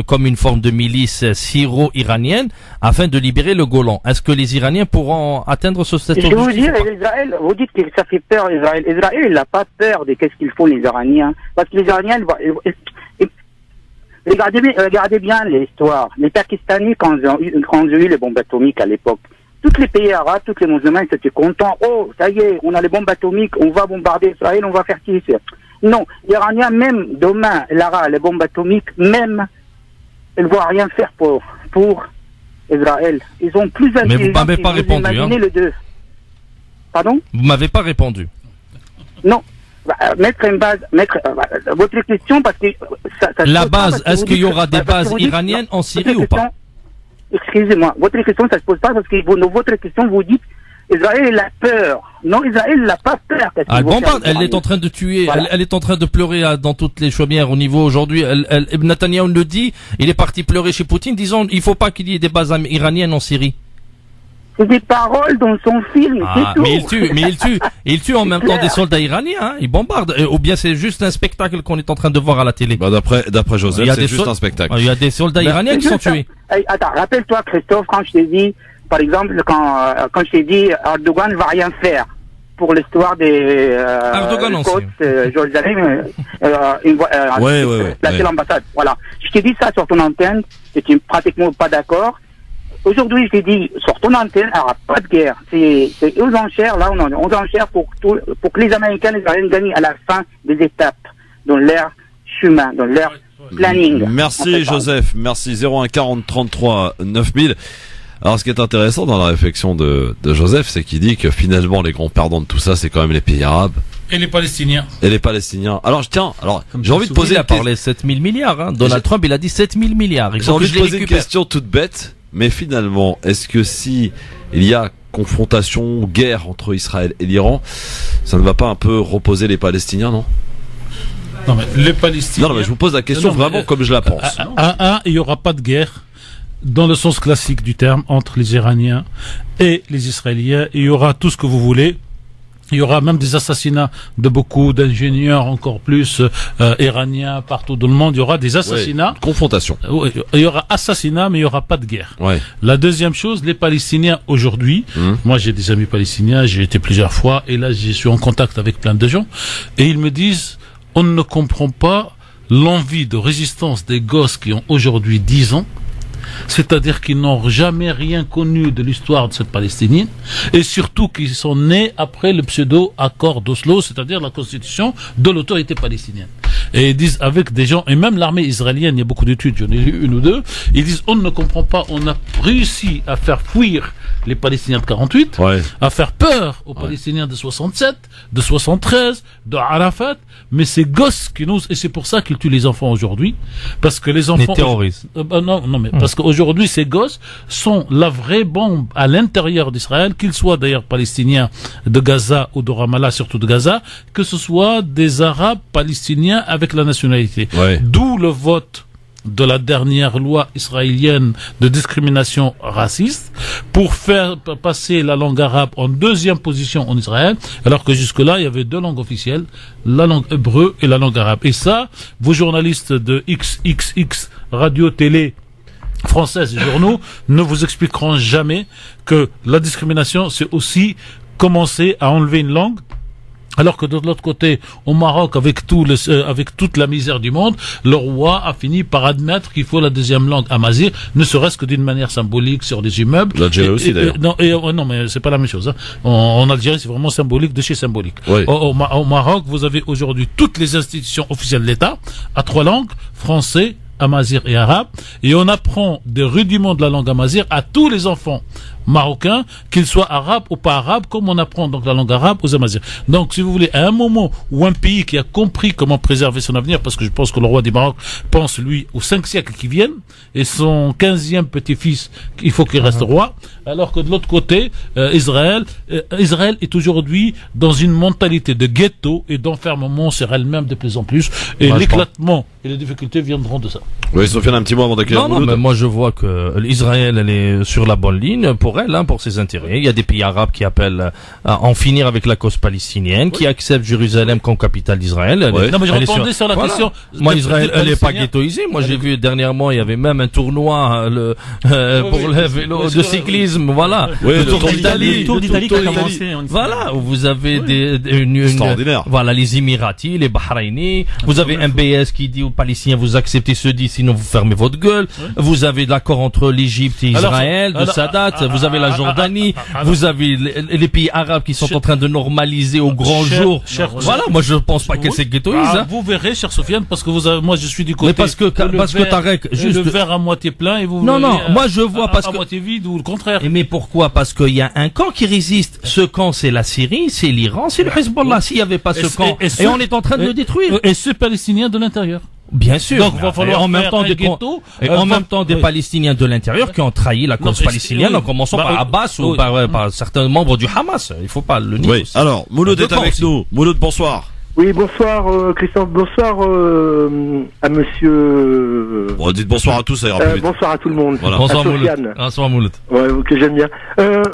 comme une forme de milice syro-iranienne afin de libérer le Golan. Est-ce que les Iraniens pourront atteindre ce statut? Je vais vous dire, Israël, vous dites que ça fait peur Israël. Israël, il n'a pas peur de qu'est-ce qu'ils font les Iraniens. Parce que les Iraniens, regardez bien l'histoire. Les Pakistanais, quand ils ont eu les bombes atomiques à l'époque, tous les pays arabes, tous les musulmans, ils étaient contents. Oh, ça y est, on a les bombes atomiques, on va bombarder Israël, on va faire ci, ça. Non, l'Iranien, même demain, les bombes atomiques, même, ils ne vont rien faire pour Israël. Ils ont plus intelligents. Mais vous m'avez pas répondu, hein. Les deux. Pardon? Vous m'avez pas répondu. Non. Mettre une base, votre question, parce que la base, est-ce qu'il y aura des bases iraniennes en Syrie ou pas? Excusez-moi, votre question, ça se pose pas parce que votre question, vous dites, Israël, il a peur. Non, Israël n'a pas peur. Elle bombarde, elle est en train de tuer, voilà. Elle est en train de pleurer dans toutes les chaumières au niveau aujourd'hui. Netanyahou le dit, il est parti pleurer chez Poutine, disant, il faut pas qu'il y ait des bases iraniennes en Syrie. C'est des paroles dans son film, c'est tout. Mais il tue en même temps des soldats iraniens, hein, il bombarde. Ou bien c'est juste un spectacle qu'on est en train de voir à la télé. Bah d'après Joseph, c'est juste un spectacle. Il y a des soldats iraniens qui sont tués. Attends, rappelle-toi Christophe, quand je t'ai dit, par exemple, quand je t'ai dit, Erdogan ne va rien faire pour l'histoire des côtes, Jérusalem, placer l'ambassade. Voilà. Je t'ai dit ça sur ton antenne, et tu n'es pratiquement pas d'accord. Aujourd'hui, je t'ai dit, sur ton antenne, il n'y aura pas de guerre. C'est aux enchères, là, on est aux enchères pour que les Américains, les Iraniens gagnent à la fin des étapes dans leur chemin, dans leur planning. Merci Joseph, merci. 01 40 33 9000. Alors ce qui est intéressant dans la réflexion de Joseph, c'est qu'il dit que finalement les grands perdants de tout ça, c'est quand même les pays arabes. Et les Palestiniens. Alors j'ai envie de poser... Il a parlé 7000 milliards, hein. Donald Trump, il a dit 7000 milliards. J'ai envie de poser une question toute bête. Mais finalement, est-ce que si il y a confrontation, guerre entre Israël et l'Iran, ça ne va pas un peu reposer les Palestiniens, non? Non, mais les Palestiniens... Non, mais je vous pose la question vraiment comme je la pense. Il n'y aura pas de guerre dans le sens classique du terme entre les Iraniens et les Israéliens. Il y aura tout ce que vous voulez. Il y aura même des assassinats de beaucoup d'ingénieurs, encore plus iraniens, partout dans le monde. Il y aura des assassinats. Confrontation. Il y aura assassinats, mais il n'y aura pas de guerre. Ouais. La deuxième chose, les Palestiniens aujourd'hui, moi j'ai des amis palestiniens, j'ai été plusieurs fois, et là je suis en contact avec plein de gens, et ils me disent, on ne comprend pas l'envie de résistance des gosses qui ont aujourd'hui 10 ans, c'est-à-dire qu'ils n'ont jamais rien connu de l'histoire de cette Palestinienne, et surtout qu'ils sont nés après le pseudo-accord d'Oslo, c'est-à-dire la constitution de l'autorité palestinienne. Et ils disent, avec des gens, et même l'armée israélienne, il y a beaucoup d'études, j'en ai lu une ou deux, ils disent, on ne comprend pas, on a réussi à faire fuir les Palestiniens de 48, à faire peur aux Palestiniens de 67, de 73, de Arafat, mais ces gosses qui nous, et c'est pour ça qu'ils tuent les enfants aujourd'hui, parce que les enfants... Les terroristes. Mais parce qu'aujourd'hui, ces gosses sont la vraie bombe à l'intérieur d'Israël, qu'ils soient d'ailleurs palestiniens de Gaza ou de Ramallah, surtout de Gaza, que ce soit des Arabes palestiniens avec la nationalité. D'où le vote de la dernière loi israélienne de discrimination raciste pour faire passer la langue arabe en deuxième position en Israël, alors que jusque-là, il y avait deux langues officielles, la langue hébreu et la langue arabe. Et ça, vos journalistes de XXX Radio Télé françaises et journaux ne vous expliqueront jamais que la discrimination, c'est aussi commencer à enlever une langue. Alors que de l'autre côté, au Maroc, avec toute la misère du monde, le roi a fini par admettre qu'il faut la deuxième langue amazigh, ne serait-ce que d'une manière symbolique sur des immeubles. L'Algérie aussi, d'ailleurs. Non, mais c'est pas la même chose. Hein. En Algérie, c'est vraiment symbolique de chez symbolique. Oui. Au Maroc, vous avez aujourd'hui toutes les institutions officielles de l'État à 3 langues, français, amazigh et arabe, et on apprend des rudiments de la langue amazigh à tous les enfants marocains, qu'ils soient arabes ou pas arabes, comme on apprend donc la langue arabe aux Amazirs. Donc, si vous voulez, à un moment où un pays qui a compris comment préserver son avenir, parce que je pense que le roi du Maroc pense, lui, aux 5 siècles qui viennent, et son 15e petit-fils, il faut qu'il reste roi, alors que de l'autre côté, Israël est aujourd'hui dans une mentalité de ghetto et d'enfermement sur elle-même de plus en plus, et l'éclatement et les difficultés viendront de ça. Oui, Sofiane, un petit mot avant d'accueillir Non, mais moi je vois que l'Israël, elle est sur la bonne ligne pour elle, hein, pour ses intérêts. Il y a des pays arabes qui appellent à en finir avec la cause palestinienne, qui acceptent Jérusalem comme capitale d'Israël. Non, mais je répondais sur la question. Moi, Israël, elle n'est pas ghettoisée. Moi, j'ai vu dernièrement, il y avait même un tournoi pour le vélo de cyclisme, voilà. Oui, le Tour d'Italie qui a commencé. Voilà, où vous avez extraordinaire. Voilà, les Émiratis, les Bahrainis. Vous avez un BS qui dit aux Palestiniens, vous acceptez ce dit, sinon vous fermez votre gueule. Vous avez l'accord entre l'Égypte et Israël, de Sadat. Vous avez la Jordanie. Vous avez les pays arabes qui sont en train de normaliser au grand jour. Voilà, moi je pense pas qu'elle s'est ghettoise. Vous verrez, cher Sofiane, parce que moi je suis du côté. Mais parce que Tarek, juste le verre à moitié plein et vous. Non, moi je vois parce que à moitié vide ou le contraire. Mais pourquoi? Parce qu'il y a un camp qui résiste. Ce camp, c'est la Syrie, c'est l'Iran, c'est le Hezbollah. S'il n'y avait pas ce camp, et on est en train de le détruire. Et ce Palestinien de l'intérieur. Bien sûr. Donc, il va falloir en même temps des Palestiniens de l'intérieur qui ont trahi la cause palestinienne, en commençant par Abbas ou par certains membres du Hamas. Il faut pas le nier. Oui. Alors, Mouloud est avec nous. Mouloud, bonsoir. Oui, bonsoir Christophe, bonsoir à monsieur... Bon, dites bonsoir à tous, ça ira plus vite. Bonsoir à tout le monde. Voilà. Bonsoir Mouloud. Bonsoir Mouloud. Ouais, que j'aime bien.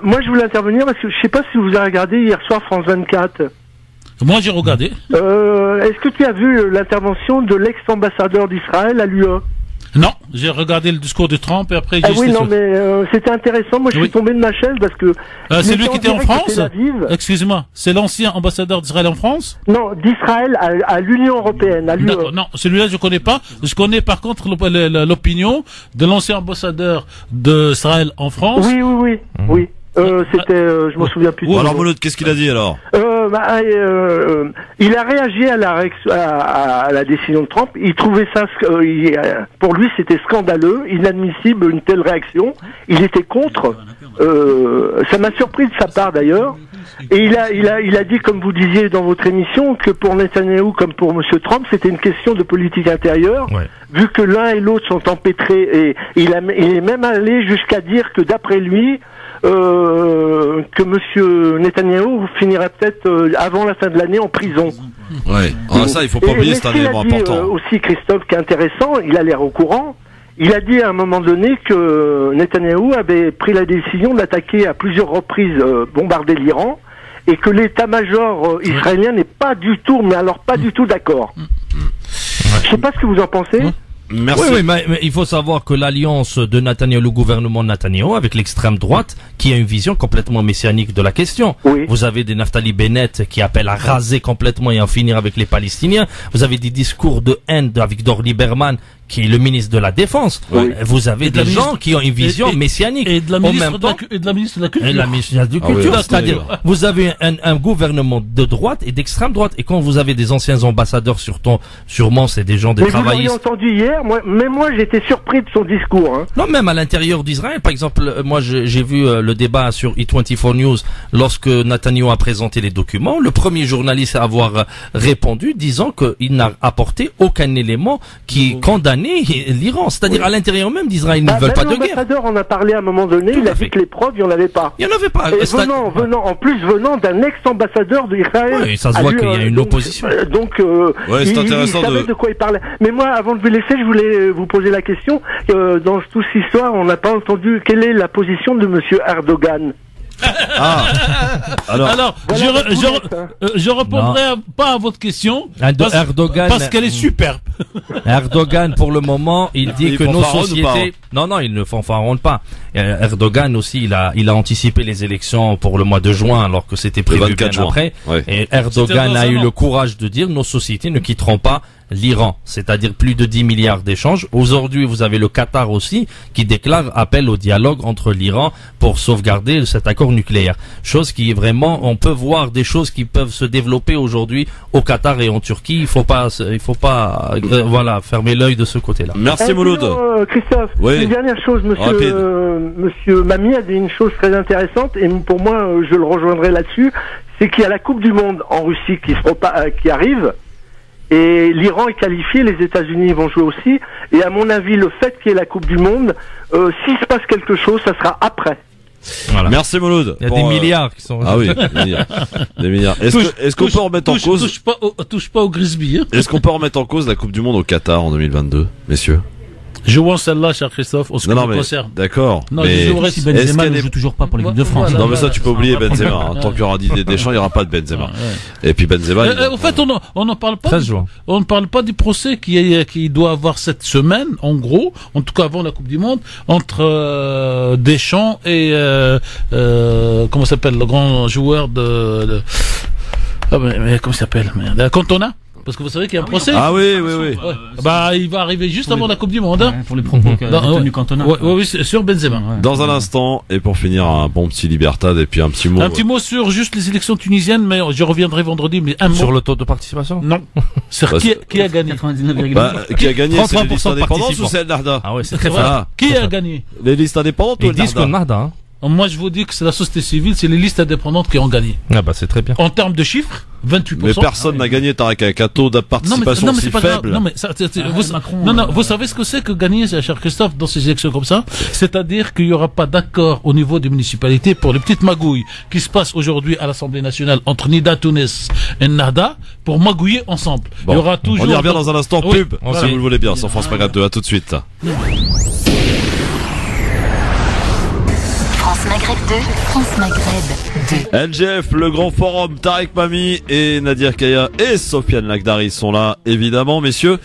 Moi je voulais intervenir parce que je sais pas si vous avez regardé hier soir France 24. Moi j'ai regardé. Est-ce que tu as vu l'intervention de l'ex-ambassadeur d'Israël à l'UE? Non, j'ai regardé le discours de Trump et après j'ai... oui, non, mais c'était intéressant. Moi, je suis tombé de ma chaise parce que... c'est lui qui était en France? Excusez-moi, c'est l'ancien ambassadeur d'Israël en France? Non, d'Israël à l'Union Européenne, à l'UE. D'accord, non, celui-là je connais pas. Je connais par contre l'opinion de l'ancien ambassadeur d'Israël en France. Oui. C'était, je m'en souviens plus. Alors Mouloud, qu'est-ce qu'il a dit alors? Il a réagi à la décision de Trump. Il trouvait ça, pour lui, c'était scandaleux, inadmissible une telle réaction. Il était contre. Ça m'a surpris de sa part d'ailleurs. Et il a dit, comme vous disiez dans votre émission, que pour Netanyahou comme pour Monsieur Trump, c'était une question de politique intérieure, vu que l'un et l'autre sont empêtrés. Et il est même allé jusqu'à dire que d'après lui, que Monsieur Netanyahou finirait peut-être avant la fin de l'année en prison. Ouais. Ah, ça, il faut pas oublier, c'est un élément important. Aussi, Christophe, qui est intéressant, il a l'air au courant. Il a dit à un moment donné que Netanyahou avait pris la décision d'attaquer à plusieurs reprises, bombarder l'Iran, et que l'état-major israélien n'est pas du tout, mais alors pas du tout d'accord. Je sais pas ce que vous en pensez. Merci. Oui, mais il faut savoir que l'alliance de Netanyahou, le gouvernement de Netanyahou, avec l'extrême droite, qui a une vision complètement messianique de la question. Vous avez des Naftali Bennett qui appellent à raser complètement et en finir avec les Palestiniens. Vous avez des discours de haine de Avigdor Lieberman, qui est le ministre de la Défense. Vous avez des gens qui ont une vision messianique. Et de la ministre de la Culture. Et la ministre de la Culture. C'est-à-dire, vous avez un gouvernement de droite et d'extrême droite. Et quand vous avez des anciens ambassadeurs sûrement c'est des gens des travaillistes. Vous l'avez entendu hier, moi j'étais surpris de son discours. Hein. Non, même à l'intérieur d'Israël. Par exemple, moi j'ai vu le débat sur E24 News lorsque Netanyahou a présenté les documents. Le premier journaliste à avoir répondu disant qu'il n'a apporté aucun élément qui condamne l'Iran, c'est-à-dire à l'intérieur même d'Israël, ils ne veulent pas de guerre. L'ambassadeur en a parlé à un moment donné, il a dit que les preuves, il n'y en avait pas. Il n'y en avait pas. Et venant d'un ex-ambassadeur d'Israël. Oui, ça se voit qu'il y a une opposition. Donc, c'est intéressant il savait de quoi il parlait. Mais moi, avant de vous laisser, je voulais vous poser la question. Dans toute cette histoire, on n'a pas entendu quelle est la position de Monsieur Erdogan. Alors, Voilà je répondrai pas à votre question Erdogan, parce qu'elle est superbe. Erdogan, pour le moment, il dit Il que nos fanfaronne ou pas, sociétés... Non, il ne fanfaronne pas. Erdogan aussi, il a anticipé les élections pour le mois de juin, alors que c'était prévu 24 bien juin. après. Ouais. Et Erdogan C'était a eu dans un le an. courage de dire nos sociétés ne quitteront pas l'Iran, c'est-à-dire plus de 10 milliards d'échanges. Aujourd'hui, vous avez le Qatar aussi qui déclare appel au dialogue entre l'Iran pour sauvegarder cet accord nucléaire. Chose qui est vraiment, on peut voir des choses qui peuvent se développer aujourd'hui au Qatar et en Turquie. Il faut pas voilà, fermer l'œil de ce côté-là. Merci Mouloud. Christophe, Oui. une dernière chose, Rapide. monsieur Mamie a dit une chose très intéressante, et pour moi, je le rejoindrai là-dessus, c'est qu'il y a la Coupe du Monde en Russie qui arrive, et l'Iran est qualifié, les États-Unis vont jouer aussi, et à mon avis, le fait qu'il y ait la Coupe du Monde, s'il se passe quelque chose, ça sera après. Voilà. Merci Mouloud. Il y a des milliards qui sont... Ah oui, des milliards. Est-ce qu'on peut remettre en cause Touche pas au Grisby. Hein. Est-ce qu'on peut remettre en cause la Coupe du Monde au Qatar en 2022, messieurs? Jouons celle-là, cher Christophe, au ce qui nous mais concerne. d'accord. Non, mais je jouerai Si si est-ce Benzema qu'elle ne est- joue toujours pas pour l'équipe de France. Voilà. Non mais ça tu peux oublier Benzema. Tant qu'il y aura Didier Deschamps, il n'y aura pas de Benzema. Et puis Benzema. En fait, on n'en parle pas. 13 juin. On ne parle pas du procès qui doit avoir cette semaine, en gros, en tout cas avant la Coupe du Monde, entre Deschamps et comment s'appelle le grand joueur ah, mais comment il s'appelle, Cantona. Parce que vous savez qu'il y a un procès. Ah oui. Ouais. Bah, il va arriver juste avant la Coupe du Monde. Hein. Ouais, pour les propos qu'a tenu Cantona. Oui, c'est sur Benzema. Ouais. Dans un instant, et pour finir, un bon petit Libertad et puis un petit mot. Un petit mot sur juste les élections tunisiennes, mais je reviendrai vendredi. Mais un mot. Sur le taux de participation? Non. C'est Bah, qui a gagné 99,9. Qui a gagné, c'est les 33% listes indépendantes ou participants. c'est Narda? Ah ouais, c'est très Voilà. fort. Qui a gagné? Les listes indépendantes ou Ils disent que Narda? Narda, hein. Moi, je vous dis que c'est la société civile, c'est les listes indépendantes qui ont gagné. Ah bah c'est très bien. En termes de chiffres, 28%. Mais personne n'a gagné, Tarek, avec un taux de participation mais si c'est pas grave. faible. Non, mais vous savez ce que c'est que gagner, cher Christophe, dans ces élections comme ça? C'est-à-dire qu'il n'y aura pas d'accord au niveau des municipalités pour les petites magouilles qui se passent aujourd'hui à l'Assemblée nationale entre Nida Tounes et Narda pour magouiller ensemble. Bon, Il y aura toujours. on y revient dans un instant. Oui, Pub, voilà. si vous le voulez bien, sur France Maghreb 2. À tout de suite. France Maghreb 2, France Maghreb 2. NGF, le grand forum, Tarek Mami et Nadir Kaya et Sofiane Lagdari sont là, évidemment, messieurs.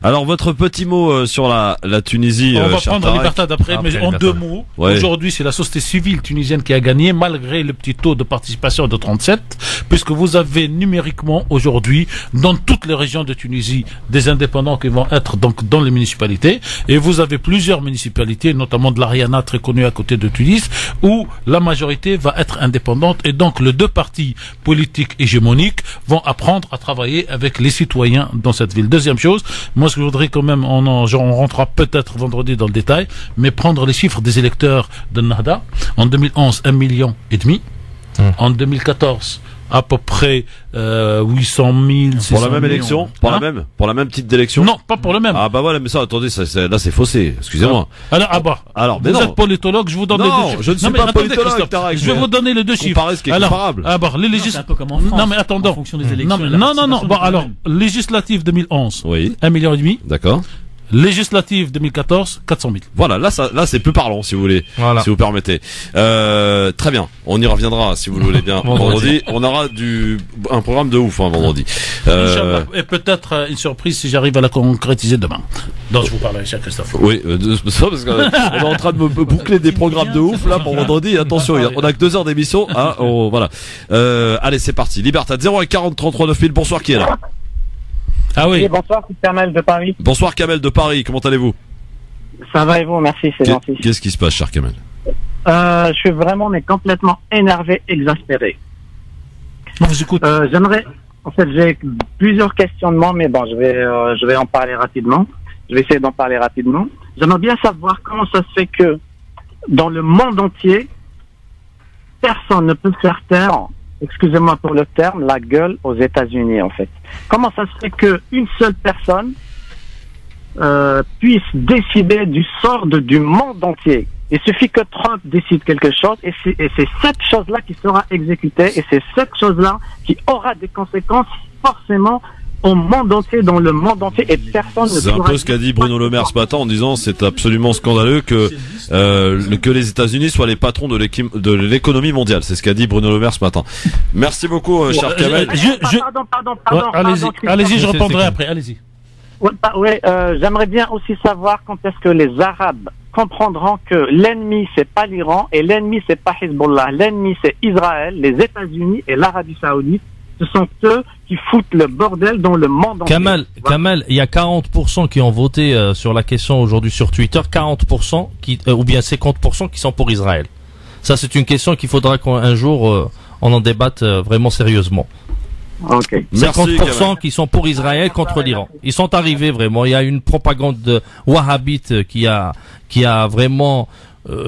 Alors, votre petit mot sur la Tunisie, On va cher prendre Tarek. Libertad après, mais en deux mots. Ouais. Aujourd'hui, c'est la société civile tunisienne qui a gagné, malgré le petit taux de participation de 37, puisque vous avez numériquement aujourd'hui, dans toutes les régions de Tunisie, des indépendants qui vont être donc dans les municipalités, et vous avez plusieurs municipalités, notamment de l'Ariana, très connue à côté de Tunis, où la majorité va être indépendante, et donc les deux partis politiques hégémoniques vont apprendre à travailler avec les citoyens dans cette ville. Deuxième chose, moi ce que je voudrais quand même, on rentrera peut-être vendredi dans le détail, mais prendre les chiffres des électeurs de Nahda. En 2011, 1,5 million. En 2014, à peu près 800 000. Pour la même élection, pour la même petite d'élection. Non, pas pour le même. Ah bah voilà, mais ça, attendez, là c'est faussé. Excusez-moi. Alors, mais vous non. êtes politologue, je vous donne les deux chiffres. Je ne suis Non, mais pas attendez, politologue, Christophe, Tarek, je vais vous donner les deux chiffres. Comparer ce qui est comparable. Les C'est un peu comme en France. Non mais attendons. En fonction des élections, la Non. participation Bon n'est pas alors, la même. législative 2011, Oui. 1,5 million. D'accord. Législative 2014, 400 000. Voilà, là c'est plus parlant si vous voulez, Voilà. si vous permettez. Très bien, on y reviendra si vous le voulez bien. Vendredi, on aura un programme de ouf vendredi. Inch'Allah. Et peut-être une surprise si j'arrive à la concrétiser demain. Donc je vous parlerai, cher Christophe. Oui, ça parce qu'on est en train de me boucler des programmes de ouf là pour vendredi. Attention, on a que 2 heures d'émission. Hein, voilà. Allez, c'est parti. Libertad 0 et 40 33 9000. Bonsoir, qui est là? Ah oui. Bonsoir, c'est Kamel de Paris. Bonsoir Kamel de Paris. Comment allez-vous? Ça va et vous, merci, c'est gentil. Qu'est-ce qui se passe, cher Kamel? Je suis vraiment mais complètement énervé, exaspéré. On vous écoute. En fait, j'ai plusieurs questionnements, mais bon, je vais en parler rapidement. Je vais essayer d'en parler rapidement. J'aimerais bien savoir comment ça se fait que dans le monde entier, personne ne peut faire taire, excusez-moi pour le terme, la gueule aux États-Unis, en fait. Comment ça se fait qu'une seule personne puisse décider du sort du monde entier? Il suffit que Trump décide quelque chose et c'est cette chose-là qui sera exécutée et c'est cette chose-là qui aura des conséquences forcément au monde entier, dans le monde entier, et personne ne C'est un pourra peu ce qu'a dit Bruno Le Maire ce matin en disant c'est absolument scandaleux que les États-Unis soient les patrons de l'économie mondiale. C'est ce qu'a dit Bruno Le Maire ce matin. Merci beaucoup, cher Kamel. Pardon. Allez-y, je répondrai après. Allez-y. J'aimerais bien aussi savoir quand est-ce que les Arabes comprendront que l'ennemi c'est pas l'Iran et l'ennemi c'est pas Hezbollah, l'ennemi c'est Israël, les États-Unis et l'Arabie Saoudite. Ce sont eux qui foutent le bordel dans le monde entier. Kamel, il y a 40% qui ont voté sur la question aujourd'hui sur Twitter, 40% ou bien 50% qui sont pour Israël. Ça, c'est une question qu'il faudra qu'un jour on en débatte vraiment sérieusement. Okay. 50% qui sont pour Israël contre l'Iran. Ils sont arrivés vraiment. Il y a une propagande wahhabite qui a vraiment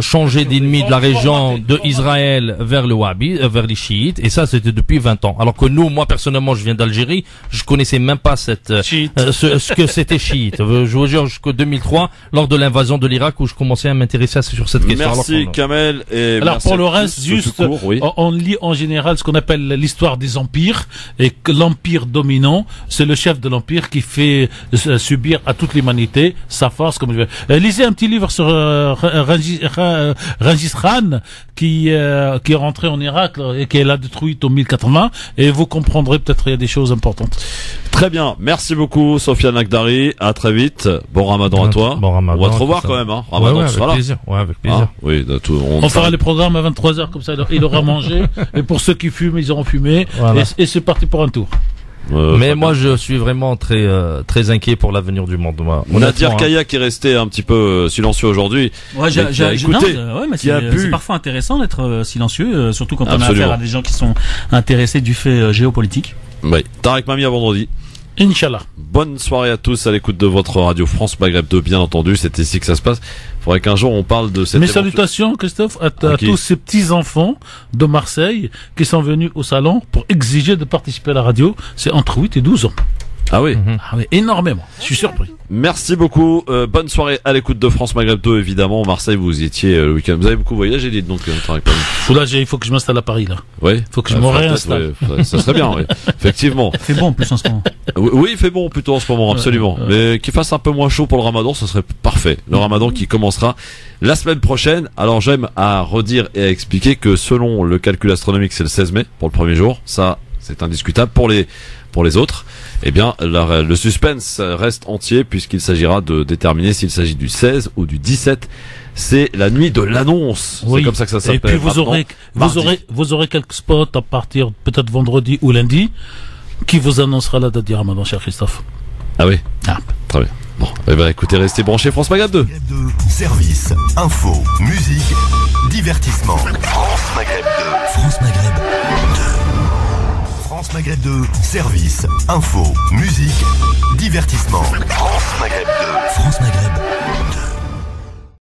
changé d'ennemi de la région de Israël vers le wahhabi, vers les chiites, et ça c'était depuis 20 ans. Alors que moi personnellement, je viens d'Algérie, je connaissais même pas ce que c'était chiite. Je vous jure, jusqu'en 2003, lors de l'invasion de l'Irak, où je commençais à m'intéresser sur cette question. Merci Kamel. Alors pour le reste, juste, on lit en général ce qu'on appelle l'histoire des empires, et que l'empire dominant, c'est le chef de l'empire qui fait subir à toute l'humanité sa force. Comme je veux. Lisez un petit livre sur Rangis Khan qui est rentré en Irak et qui l'a détruit en 1080, et vous comprendrez peut-être il y a des choses importantes. Très bien, merci beaucoup Sofiane Akdari, à très vite, bon Ramadan à toi. Bon Ramadan, on va te revoir quand même, hein. Ramadan, avec plaisir. Ouais, avec plaisir. Oui, on fera les programmes à 23h, comme ça il aura mangé, et pour ceux qui fument, ils auront fumé, voilà. Et c'est parti pour un tour. Mais moi je suis vraiment très inquiet pour l'avenir du monde. Nadir Kaya qui est resté un petit peu silencieux aujourd'hui. C'est parfois intéressant d'être silencieux, surtout quand on a affaire à des gens qui sont intéressés du fait géopolitique. Oui. Tarek Mami à vendredi. Inch'Allah. Bonne soirée à tous à l'écoute de votre radio France Maghreb 2, bien entendu, c'est ici que ça se passe. Faudrait qu'un jour on parle de cette Mes salutations, Christophe, à tous ces petits-enfants de Marseille qui sont venus au salon pour exiger de participer à la radio. C'est entre 8 et 12 ans. Ah oui. Ah oui, énormément. Je suis surpris. Merci beaucoup. Bonne soirée à l'écoute de France Maghreb 2, évidemment. Marseille, vous y étiez le week-end. Vous avez beaucoup voyagé, dites donc. Là, il faut que je m'installe à Paris, là. Oui. Il faut que je me réinstalle. Ouais, ça serait bien, oui. Effectivement. Il fait bon en plus en ce moment. Oui, il fait bon plutôt en ce moment, absolument. Mais qu'il fasse un peu moins chaud pour le Ramadan, ce serait parfait. Le Ramadan qui commencera la semaine prochaine. Alors, j'aime à redire et à expliquer que selon le calcul astronomique, c'est le 16 mai pour le premier jour. Ça, c'est indiscutable. Pour les autres, eh bien, le suspense reste entier puisqu'il s'agira de déterminer s'il s'agit du 16 ou du 17. C'est la nuit de l'annonce. Oui. C'est comme ça que ça s'appelle. Et puis vous aurez quelques spots à partir peut-être vendredi ou lundi qui vous annoncera la date du Ramadan, cher Christophe. Ah oui. Très bien. Bon, eh ben, écoutez, restez branchés France Maghreb 2. Service, info, musique, divertissement. France Maghreb 2. France Maghreb 2. France Maghreb 2, service, info, musique, divertissement. France Maghreb 2. France Maghreb